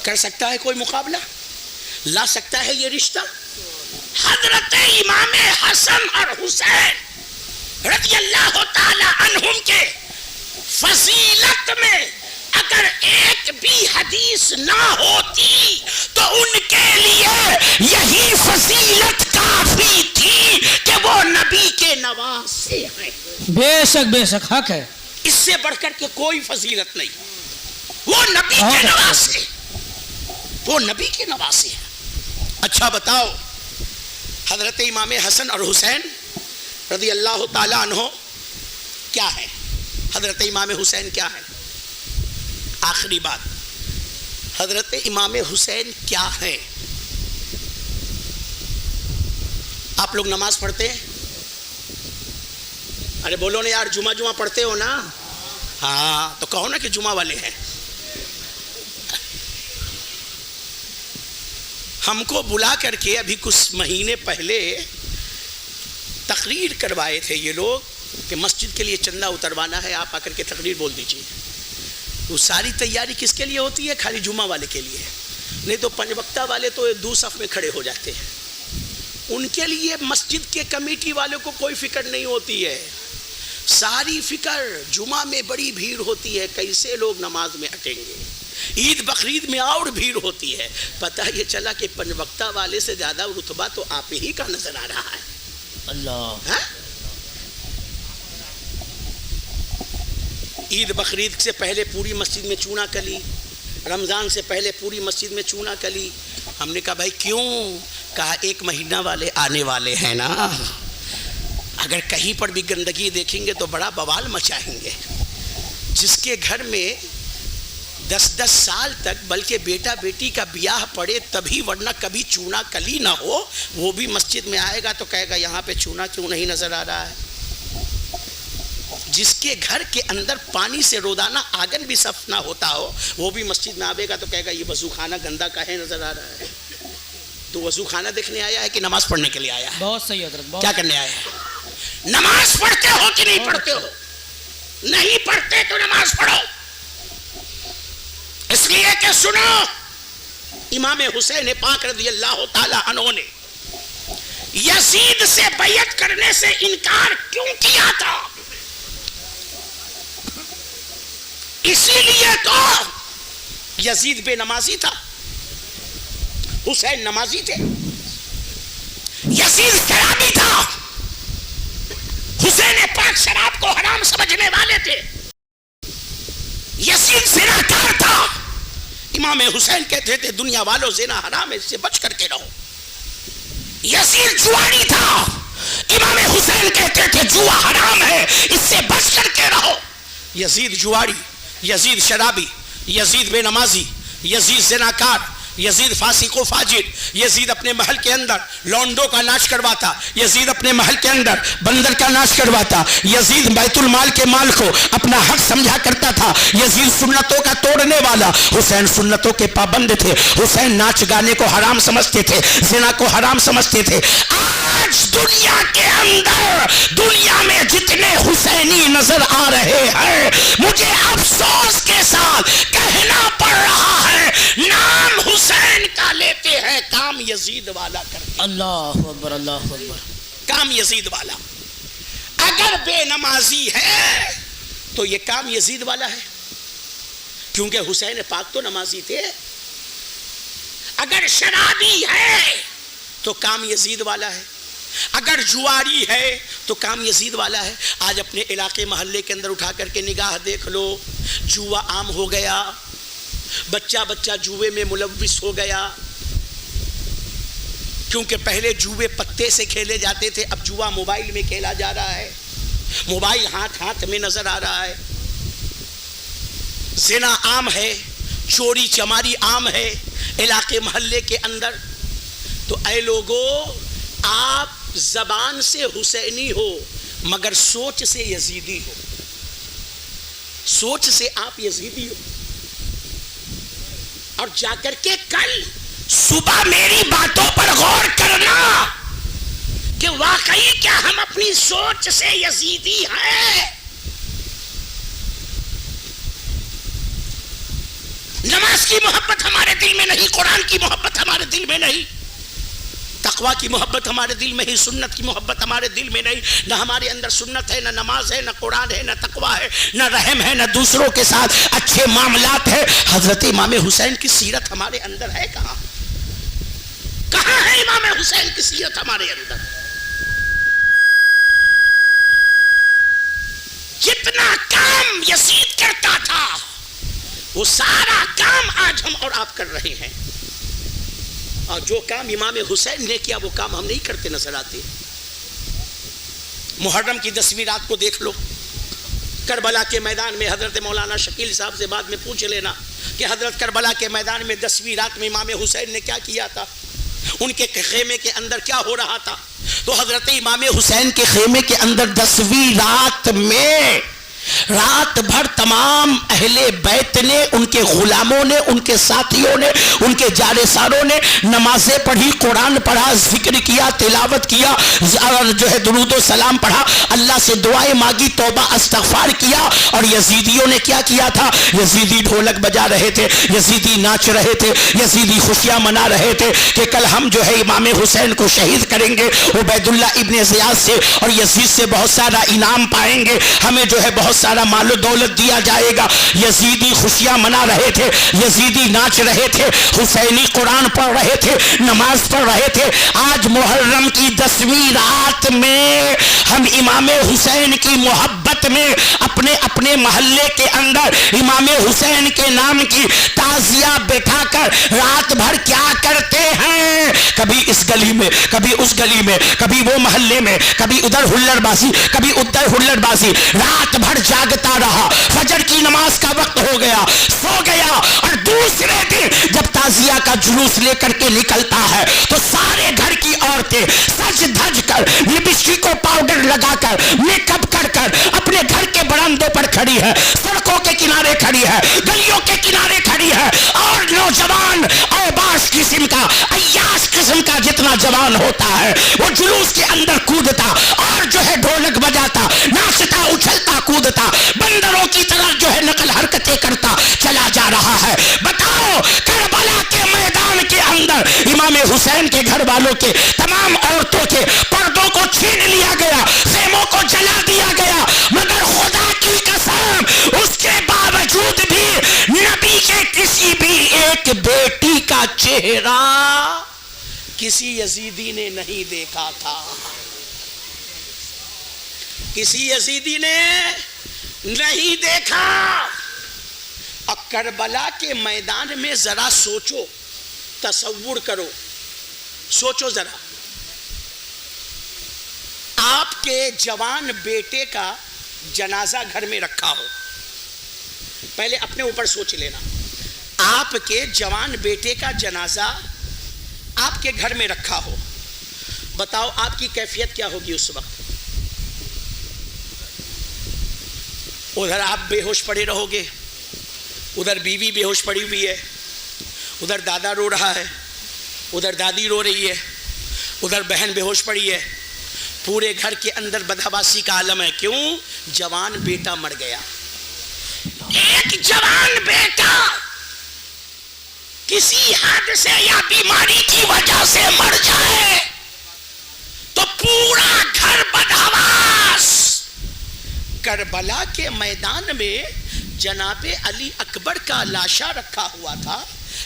کر سکتا ہے کوئی مقابلہ؟ لا سکتا ہے یہ رشتہ؟ حضرت امام حسن اور حسین رضی اللہ تعالی عنہم کے فضیلت میں اگر ایک بھی حدیث نہ ہوتی تو ان کے لیے یہی فضیلت کافی تھی کہ وہ نبی کے نواسے ہیں. بے شک حق ہے. اس سے بڑھ کر کے کوئی فضیلت نہیں. وہ نبی کے نواسے، وہ نبی کے نواسے ہیں۔ اچھا بتاؤ، حضرت امام حسن اور حسین رضی اللہ تعالی عنہ کیا ہے؟ حضرت امام حسین کیا ہے؟ آخری بات، حضرت امام حسین کیا ہے؟ آپ لوگ نماز پڑھتے ہیں؟ ارے بولو نا یار، جمعہ پڑھتے ہو نا؟ ہاں تو کہو نا کہ جمعہ والے ہیں۔ ہم کو بلا کر کے ابھی کچھ مہینے پہلے تقریر کروائے تھے یہ لوگ کہ مسجد کے لیے چندہ اتروانا ہے، آپ آ کر کے تقریر بول دیجیے۔ وہ ساری تیاری کس کے لیے ہوتی ہے؟ خالی جمعہ والے کے لیے، نہیں تو پنج وقتہ والے تو دو صف میں کھڑے ہو جاتے ہیں۔ ان کے لیے مسجد کے کمیٹی والوں کو کوئی فکر نہیں ہوتی ہے، ساری فکر جمعہ میں بڑی بھیڑ ہوتی ہے، کیسے لوگ نماز میں اٹیں گے۔ عید بقرعید میں اور بھیڑ ہوتی ہے۔ پتہ یہ چلا کہ پنج وقتہ والے سے زیادہ رتبہ تو آپ ہی کا نظر آ رہا ہے۔ اللہ، عید بقرعید سے پہلے پوری مسجد میں چونا کلی، رمضان سے پہلے پوری مسجد میں چونا کلی۔ ہم نے کہا بھائی کیوں؟ کہا ایک مہینہ والے آنے والے ہیں نا، اگر کہیں پر بھی گندگی دیکھیں گے تو بڑا بوال مچائیں گے۔ جس کے گھر میں 10 سال تک بلکہ بیٹا بیٹی کا بیاہ پڑے تبھی، ورنہ کبھی چونا کلی نہ ہو، وہ بھی مسجد میں آئے گا تو کہے گا یہاں پہ چونا کیوں نہیں نظر آ رہا ہے۔ جس کے گھر کے اندر پانی سے روزانہ آنگن بھی صاف نہ ہوتا ہو، وہ بھی مسجد میں آئے گا تو کہے گا یہ وضو خانہ گندا کاہے نظر آ رہا ہے۔ تو وضو خانہ دیکھنے آیا ہے کہ نماز پڑھنے کے لیے آیا ہے؟ بہت صحیح حضرت، بہت کیا کرنے آیا ہے؟ نماز پڑھتے ہو کہ نہیں پڑھتے ہو؟ نہیں پڑھتے تو نماز پڑھو، اس لیے کہ سنو، امام حسین پاک رضی اللہ تعالی عنہ نے یزید سے بیعت کرنے سے انکار کیوں کیا تھا؟ اسی لیے تو یزید بے نمازی تھا، حسین نمازی تھے۔ یزید شرابی تھا، حسین پاک شراب کو حرام سمجھنے والے تھے۔ یزید زناکار تھا، امام حسین کہتے تھے دنیا والوں زنا حرام ہے، اس سے بچ کر کے رہو۔ یزید جواری تھا، امام حسین کہتے تھے جوا حرام ہے، اس سے بچ کر کے رہو۔ یزید جواری، یزید شرابی، یزید بے نمازی، یزید زناکار، یزید فاسق و فاجر، یزید اپنے محل کے اندر لونڈوں کا ناچ کرواتا، یزید اپنے محل کے اندر بندر کا ناچ کرواتا، یزید بیت المال کے مال کو اپنا حق سمجھا کرتا تھا، یزید سنتوں کا توڑنے والا، حسین سنتوں کے پابند تھے، حسین ناچ گانے کو حرام سمجھتے تھے، زنا کو حرام سمجھتے تھے۔ آج دنیا کے اندر، دنیا میں جتنے حسینی نظر آ رہے ہیں، مجھے افسوس کے ساتھ کہنا پڑ رہا ہے نام حسین کا لیتے ہیں، کام یزید والا کرتے ہیں۔ اللہ اکبر، اللہ اکبر۔ کام یزید والا، اگر بے نمازی ہے تو یہ کام یزید والا ہے، کیونکہ حسین پاک تو نمازی تھے۔ اگر شرابی ہے تو کام یزید والا ہے، اگر جواری ہے تو کام یزید والا ہے۔ آج اپنے علاقے محلے کے اندر اٹھا کر کے نگاہ دیکھ لو، جوا عام ہو گیا، بچہ بچہ جوے میں ملوث ہو گیا، کیونکہ پہلے جوے پتے سے کھیلے جاتے تھے، اب جوا موبائل میں کھیلا جا رہا ہے، موبائل ہاتھ میں نظر آ رہا ہے۔ زنا عام ہے، چوری چماری عام ہے علاقے محلے کے اندر۔ تو اے لوگو، آپ زبان سے حسینی ہو مگر سوچ سے یزیدی ہو، سوچ سے آپ یزیدی ہو۔ اور جا کر کے کل صبح میری باتوں پر غور کرنا کہ واقعی کیا ہم اپنی سوچ سے یزیدی ہیں؟ نماز کی محبت ہمارے دل میں نہیں، قرآن کی محبت ہمارے دل میں نہیں، تقوی کی محبت ہمارے دل میں ہی، سنت کی محبت ہمارے دل میں نہیں۔ نہ ہمارے اندر سنت ہے، نہ نماز ہے، نہ قرآن ہے، نہ تقوی ہے، نہ رحم ہے، نہ دوسروں کے ساتھ اچھے معاملات ہے۔ حضرت امام حسین کی سیرت ہمارے اندر ہے کہاں؟ کہاں ہے امام حسین کی سیرت ہمارے اندر؟ جتنا کام یزید کرتا تھا وہ سارا کام آج ہم اور آپ کر رہے ہیں، اور جو کام امام حسین نے کیا وہ کام ہم نہیں کرتے نظر آتے۔ محرم کی 10ویں رات کو دیکھ لو، کربلا کے میدان میں حضرت مولانا شکیل صاحب سے بعد میں پوچھ لینا کہ حضرت کربلا کے میدان میں 10ویں رات میں امام حسین نے کیا کیا تھا، ان کے خیمے کے اندر کیا ہو رہا تھا۔ تو حضرت امام حسین کے خیمے کے اندر 10ویں رات میں رات بھر تمام اہل بیت نے، ان کے غلاموں نے، ان کے ساتھیوں نے، ان کے جانثاروں نے نمازیں پڑھی، قرآن پڑھا، ذکر کیا، تلاوت کیا، اور جو ہے درود و سلام پڑھا، اللہ سے دعائیں مانگی، توبہ استغفار کیا۔ اور یزیدیوں نے کیا کیا تھا؟ یزیدی ڈھولک بجا رہے تھے، یزیدی ناچ رہے تھے، یزیدی خوشیاں منا رہے تھے کہ کل ہم جو ہے امام حسین کو شہید کریں گے، عبید اللہ ابن زیاد سے اور یزید سے بہت سارا انعام پائیں گے، ہمیں جو ہے بہت سارا مال و دولت دیا جائے گا۔ یزیدی خوشیاں منا رہے تھے، یزیدی ناچ رہے تھے، حسینی قرآن پڑھ رہے تھے، نماز پڑھ رہے تھے۔ آج محرم کی 10ویں رات میں ہم امام حسین کی محبت میں اپنے اپنے محلے کے اندر امام حسین کے نام کی تعزیہ بٹھا کر رات بھر کیا کرتے ہیں؟ کبھی اس گلی میں، کبھی اس گلی میں، کبھی وہ محلے میں، کبھی ادھر ہلڑ بازی، کبھی ادھر ہلڑ بازی، رات بھر جاگتا رہا۔ فجر کی نماز کا وقت ہو گیا، سو گیا، اور دوسرے دن جب تعزیہ کا جلوس لے کر کے نکلتا ہے تو سارے گھر کی عورتیں سج دھج کر، لپسٹک کو پاؤڈر لگا کر، میک اپ کر کر اپنے گھر کے برآمدوں پر کھڑی ہے، سڑکوں کے کنارے کھڑی ہے، گلیوں کے کنارے کھڑی ہے، اور نوجوان اوباش قسم کا، عیاش قسم کا جتنا جوان ہوتا ہے وہ جلوس کے اندر کودتا اور جو ہے ڈھولک بجاتا، ناچتا، اچھلتا، کودتا، بندروں کی طرح جو ہے نقل حرکتیں کرتا چلا جا رہا ہے۔ بتاؤ، کربلا کے میدان کے اندر امام حسین کے گھر والوں کے تمام عورتوں کے پردوں کو چھین لیا گیا، خیموں کو جلا دیا گیا، مگر خدا کی قسم اس کے باوجود بھی نبی کے کسی بھی ایک بیٹی کا چہرہ کسی یزیدی نے نہیں دیکھا تھا، کسی یزیدی نے نہیں دیکھا۔ اور کربلا کے میدان میں ذرا سوچو، تصور کرو، سوچو ذرا، آپ کے جوان بیٹے کا جنازہ گھر میں رکھا ہو، پہلے اپنے اوپر سوچ لینا، آپ کے جوان بیٹے کا جنازہ آپ کے گھر میں رکھا ہو، بتاؤ آپ کی کیفیت کیا ہوگی اس وقت؟ ادھر آپ بے ہوش پڑے رہو گے، ادھر بیوی بے ہوش پڑی ہوئی ہے، ادھر دادا رو رہا ہے، ادھر دادی رو رہی ہے، ادھر بہن بے ہوش پڑی ہے، پورے گھر کے اندر بدحواسی کا عالم ہے۔ کیوں؟ جوان بیٹا مر گیا۔ ایک جوان بیٹا کسی حادثے یا بیماری کی وجہ سے مر جائے تو پورا گھر بدحواس۔ کربلا کے میدان میں جناب علی اکبر کا لاشا رکھا ہوا تھا،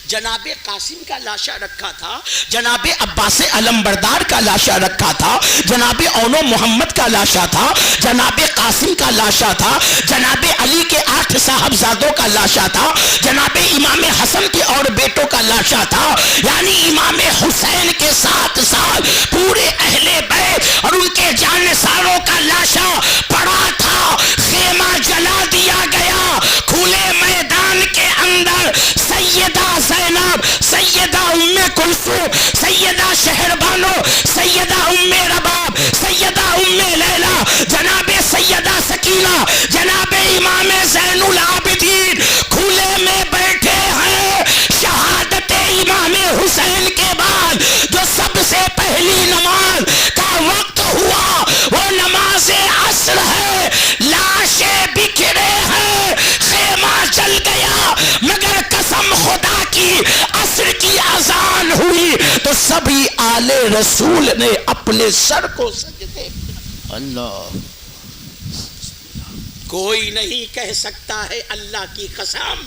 جناب قاسم کا لاشا رکھا تھا، جناب عباس علمبردار کا لاشا رکھا تھا، جناب اونو محمد کا لاشا تھا، جناب قاسم کا لاشا تھا، جناب علی کے 8 صاحبزادوں کا لاشا تھا، جناب امام حسن کے اور بیٹوں کا لاشا تھا، یعنی امام حسین کے ساتھ ساتھ پورے اہل بیت اور ان کے جانثاروں کا لاشا پڑا تھا۔ خیمہ جلا دیا گیا، کھلے میدان کے اندر سیدہ زینب، سیدہ ام کلثوم، سیدہ شہربانو، سیدہ ام رباب، سیدہ ام لیلا، جناب سیدہ سکینہ، جناب امام زین العابدین کھلے میں بیٹھے ہیں۔ شہادت امام حسین کے بعد جو سب سے پہلی نماز کا وقت ہوا وہ نماز عصر ہے، لاشیں بکھرے ہیں، خیمہ جل گیا، مگر قسم خدا کی عصر کی اذان ہوئی تو سبھی آل رسول نے اپنے سر کو سجدے۔ اللہ، کوئی نہیں کہہ سکتا ہے اللہ کی قسم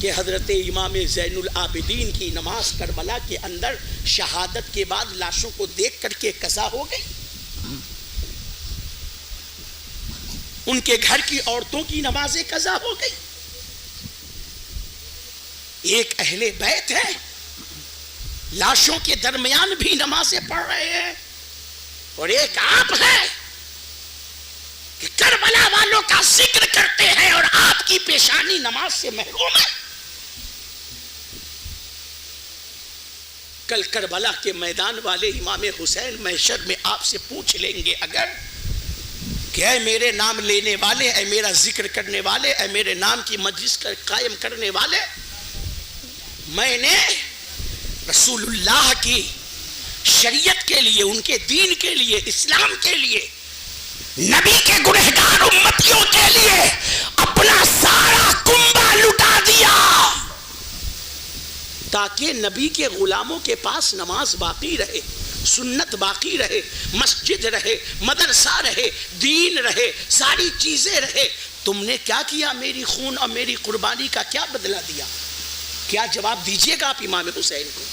کہ حضرت امام زین العابدین کی نماز کربلا کے اندر شہادت کے بعد لاشوں کو دیکھ کر کے قضا ہو گئی۔ ان کے گھر کی عورتوں کی نمازیں قضا ہو گئی۔ ایک اہل بیت ہے، لاشوں کے درمیان بھی نمازیں پڑھ رہے ہیں، اور ایک آپ ہے کہ کربلا والوں کا ذکر کرتے ہیں اور آپ کی پیشانی نماز سے محروم ہے۔ کل کربلا کے میدان والے امام حسین محشر میں آپ سے پوچھ لیں گے اگر کہ اے میرے نام لینے والے، اے میرا ذکر کرنے والے، اے میرے نام کی مجلس قائم کرنے والے، میں نے رسول اللہ کی شریعت کے لیے، ان کے دین کے لیے، اسلام کے لیے، نبی کے گنہگار امتیوں کے لیے اپنا سارا کنبہ لٹا دیا تاکہ نبی کے غلاموں کے پاس نماز باقی رہے، سنت باقی رہے، مسجد رہے، مدرسہ رہے، دین رہے، ساری چیزیں رہے۔ تم نے کیا کیا؟ میری خون اور میری قربانی کا کیا بدلہ دیا؟ کیا جواب دیجئے گا آپ امام حسین کو؟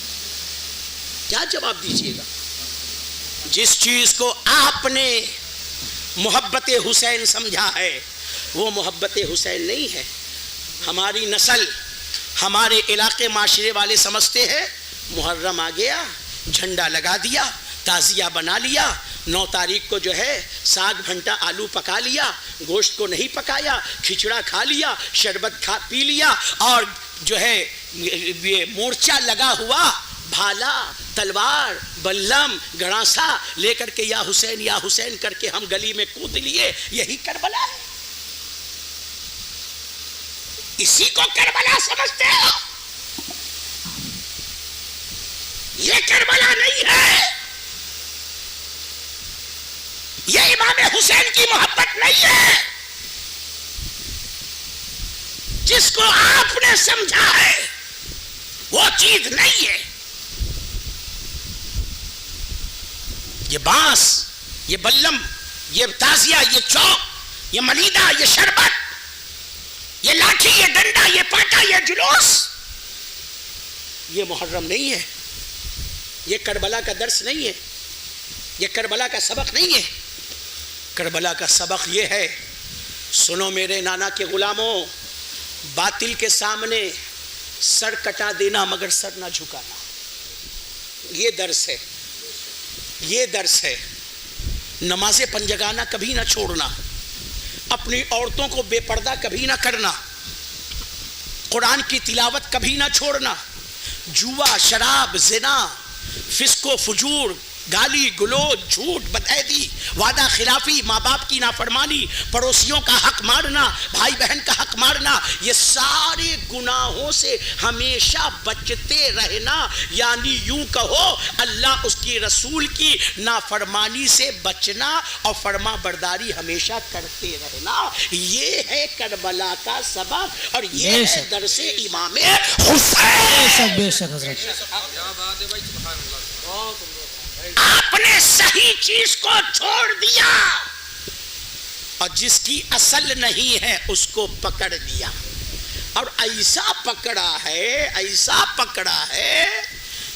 کیا جواب دیجئے گا؟ جس چیز کو آپ نے محبت حسین سمجھا ہے وہ محبت حسین نہیں ہے۔ ہماری نسل، ہمارے علاقے معاشرے والے سمجھتے ہیں محرم آ گیا، جھنڈا لگا دیا، تعزیہ بنا لیا، 9 تاریخ کو جو ہے ساگ بھنٹا آلو پکا لیا، گوشت کو نہیں پکایا، کھچڑا کھا لیا، شربت پی لیا، اور جو ہے یہ مورچہ لگا ہوا بھالا، تلوار، بلم، گڑاسا لے کر کے یا حسین کر کے ہم گلی میں کود لیے۔ یہی کربلا ہے، اسی کو کربلا سمجھتے ہو؟ یہ کربلا نہیں ہے، یہ امام حسین کی محبت نہیں ہے۔ جس کو آپ نے سمجھا ہے وہ چیز نہیں ہے۔ یہ بانس، یہ بلم، یہ تازیہ، یہ چوک، یہ ملیدہ، یہ شربت، یہ لاٹھی، یہ ڈنڈا، یہ پاٹا، یہ جلوس، یہ محرم نہیں ہے، یہ کربلا کا درس نہیں ہے، یہ کربلا کا سبق نہیں ہے۔ کربلا کا سبق یہ ہے، سنو میرے نانا کے غلاموں، باطل کے سامنے سر کٹا دینا مگر سر نہ جھکانا، یہ درس ہے، یہ درس ہے۔ نماز پنجگانہ کبھی نہ چھوڑنا، اپنی عورتوں کو بے پردہ کبھی نہ کرنا، قرآن کی تلاوت کبھی نہ چھوڑنا، جوا، شراب، زنا، فسق و فجور، گالی گلوچ، جھوٹ، بدعہدی، وعدہ خلافی، ماں باپ کی نافرمانی، پڑوسیوں کا حق مارنا، بھائی بہن کا حق مارنا، یہ سارے گناہوں سے ہمیشہ بچتے رہنا، یعنی یوں کہو اللہ اس کی رسول کی نافرمانی سے بچنا اور فرما برداری ہمیشہ کرتے رہنا۔ یہ ہے کربلا کا سبق اور یہ ہے درس امام حسین۔ بے شک حضرت، آپ نے صحیح چیز کو چھوڑ دیا اور جس کی اصل نہیں ہے اس کو پکڑ لیا، اور ایسا پکڑا ہے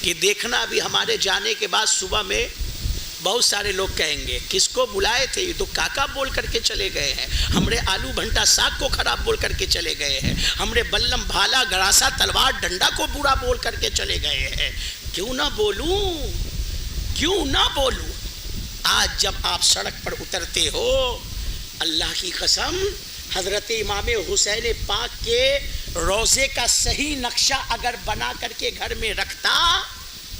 کہ دیکھنا بھی ہمارے جانے کے بعد صبح میں بہت سارے لوگ کہیں گے کس کو بلائے تھے، یہ تو کاکا بول کر کے چلے گئے ہیں، ہمارے آلو بھنٹا ساگ کو خراب بول کر کے چلے گئے ہیں، ہمارے بلم، بھالا، گڑاسا، تلوار، ڈنڈا کو برا بول کر کے چلے گئے ہیں۔ کیوں نہ بولوں؟ آج جب آپ سڑک پر اترتے ہو، اللہ کی قسم حضرت امام حسین پاک کے روضے کا صحیح نقشہ اگر بنا کر کے گھر میں رکھتا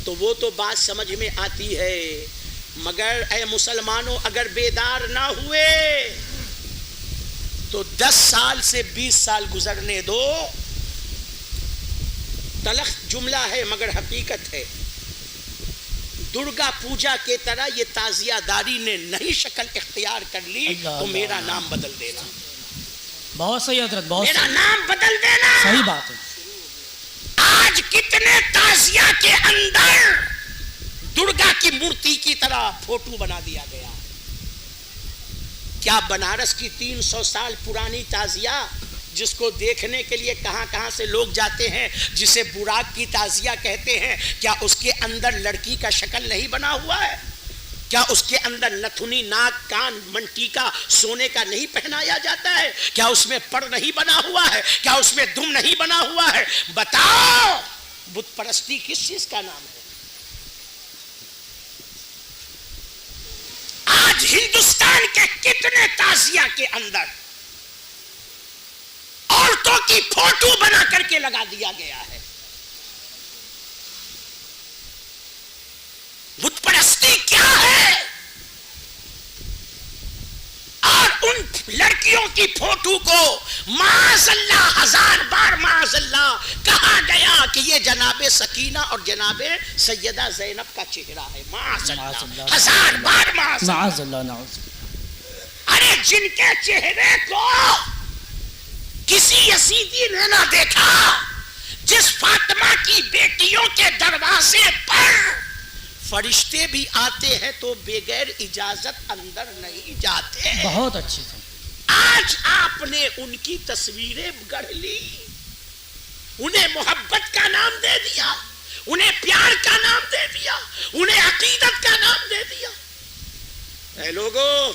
تو وہ تو بات سمجھ میں آتی ہے، مگر اے مسلمانوں اگر بیدار نہ ہوئے تو 10 سال سے 20 سال گزرنے دو۔ تلخ جملہ ہے مگر حقیقت ہے، درگا پوجا کے طرح یہ تعزیہ داری نے نئی شکل اختیار کر لی تو میرا نام بدل دینا، بہت صحیح حضرت، بہت میرا نام بدل دینا۔ صحیح بات ہے۔ آج کتنے تعزیہ کے اندر درگا کی مورتی کی طرح فوٹو بنا دیا گیا۔ کیا بنارس کی 300 سال پرانی تعزیہ جس کو دیکھنے کے لیے کہاں کہاں سے لوگ جاتے ہیں، جسے براق کی تعزیہ کہتے ہیں، کیا اس کے اندر لڑکی کا شکل نہیں بنا ہوا ہے؟ کیا اس کے اندر نتھنی، ناک، کان، منٹی کا سونے کا نہیں پہنایا جاتا ہے؟ کیا اس میں پڑ نہیں بنا ہوا ہے؟ کیا اس میں دم نہیں بنا ہوا ہے؟ بتاؤ بت پرستی کس چیز کا نام ہے؟ آج ہندوستان کے کتنے تعزیہ کے اندر عورتوں کی فوٹو بنا کر کے لگا دیا گیا ہے. بت پرستی کیا ہے؟ اور ان لڑکیوں کی فوٹو کو معاذ اللہ، ہزار بار معاذ اللہ کہا گیا کہ یہ جناب سکینہ اور جناب سیدہ زینب کا چہرہ ہے. معاذ اللہ، ہزار بار معاذ اللہ. ارے جن کے چہرے کو کسی یزیدی نے نہ دیکھا، جس فاطمہ کی بیٹیوں کے دروازے پر فرشتے بھی آتے ہیں تو بغیر اجازت اندر نہیں جاتے. بہت اچھی تھی. آج آپ نے ان کی تصویریں گڑھ لی، انہیں محبت کا نام دے دیا، انہیں پیار کا نام دے دیا، انہیں عقیدت کا نام دے دیا. اے لوگو،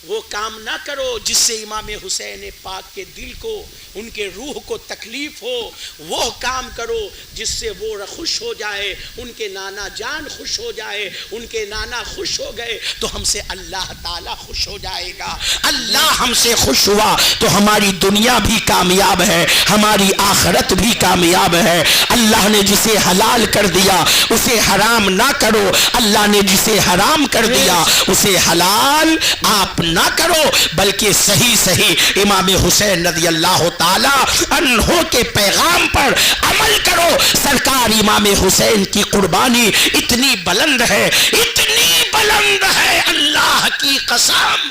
وہ کام نہ کرو جس سے امام حسین پاک کے دل کو، ان کے روح کو تکلیف ہو. وہ کام کرو جس سے وہ خوش ہو جائے، ان کے نانا جان خوش ہو جائے. ان کے نانا خوش ہو گئے تو ہم سے اللہ تعالیٰ خوش ہو جائے گا. اللہ ہم سے خوش ہوا تو ہماری دنیا بھی کامیاب ہے، ہماری آخرت بھی کامیاب ہے. اللہ نے جسے حلال کر دیا اسے حرام نہ کرو، اللہ نے جسے حرام کر دیا اسے حلال آپ نہ کرو، بلکہ صحیح امام حسین رضی اللہ تعالی عنہ کے پیغام پر عمل کرو. سرکار امام حسین کی قربانی اتنی بلند ہے، اتنی بلند ہے اللہ کی قسم،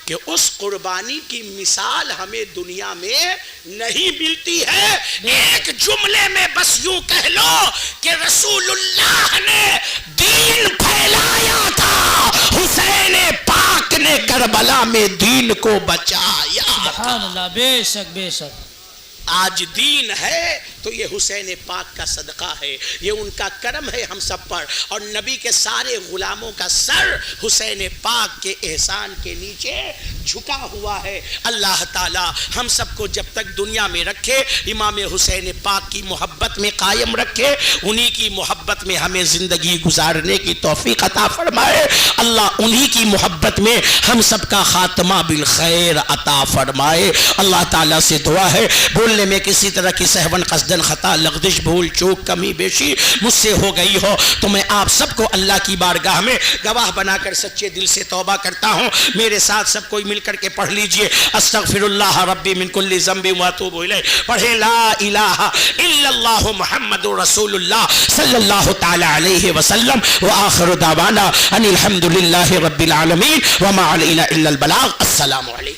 کہ اس قربانی کی مثال ہمیں دنیا میں نہیں ملتی ہے. ایک جملے میں بس یوں کہہ لو کہ رسول اللہ نے دین پھیلایا تھا، حسین پاک نے کربلا میں دین کو بچایا. سبحان اللہ. بے شک بے شک. آج دین ہے تو یہ حسین پاک کا صدقہ ہے، یہ ان کا کرم ہے ہم سب پر. اور نبی کے سارے غلاموں کا سر حسین پاک کے احسان کے نیچے جھکا ہوا ہے. اللہ تعالی ہم سب کو جب تک دنیا میں رکھے امام حسین پاک کی محبت میں قائم رکھے، انہی کی محبت میں ہمیں زندگی گزارنے کی توفیق عطا فرمائے. اللہ انہی کی محبت میں ہم سب کا خاتمہ بالخیر عطا فرمائے. اللہ تعالی سے دعا ہے بولنے میں کسی طرح کی سہون قصدن خطا لغزش بھول چوک کمی بیشی مجھ سے ہو گئی ہو تو میں آپ سب کو اللہ کی بارگاہ میں گواہ بنا کر سچے دل سے توبہ کرتا ہوں. میرے ساتھ سب کوئی مل کر کے پڑھ لیجئے استغفر اللہ ربی من کل ذنب واتوب الیہ. پڑھے لا الہ الا اللہ محمد رسول اللہ صلی اللہ تعالی علیہ وسلم. وآخر دعوانا ان الحمد للہ رب العالمین وما علینا الا البلاغ. السلام علیکم.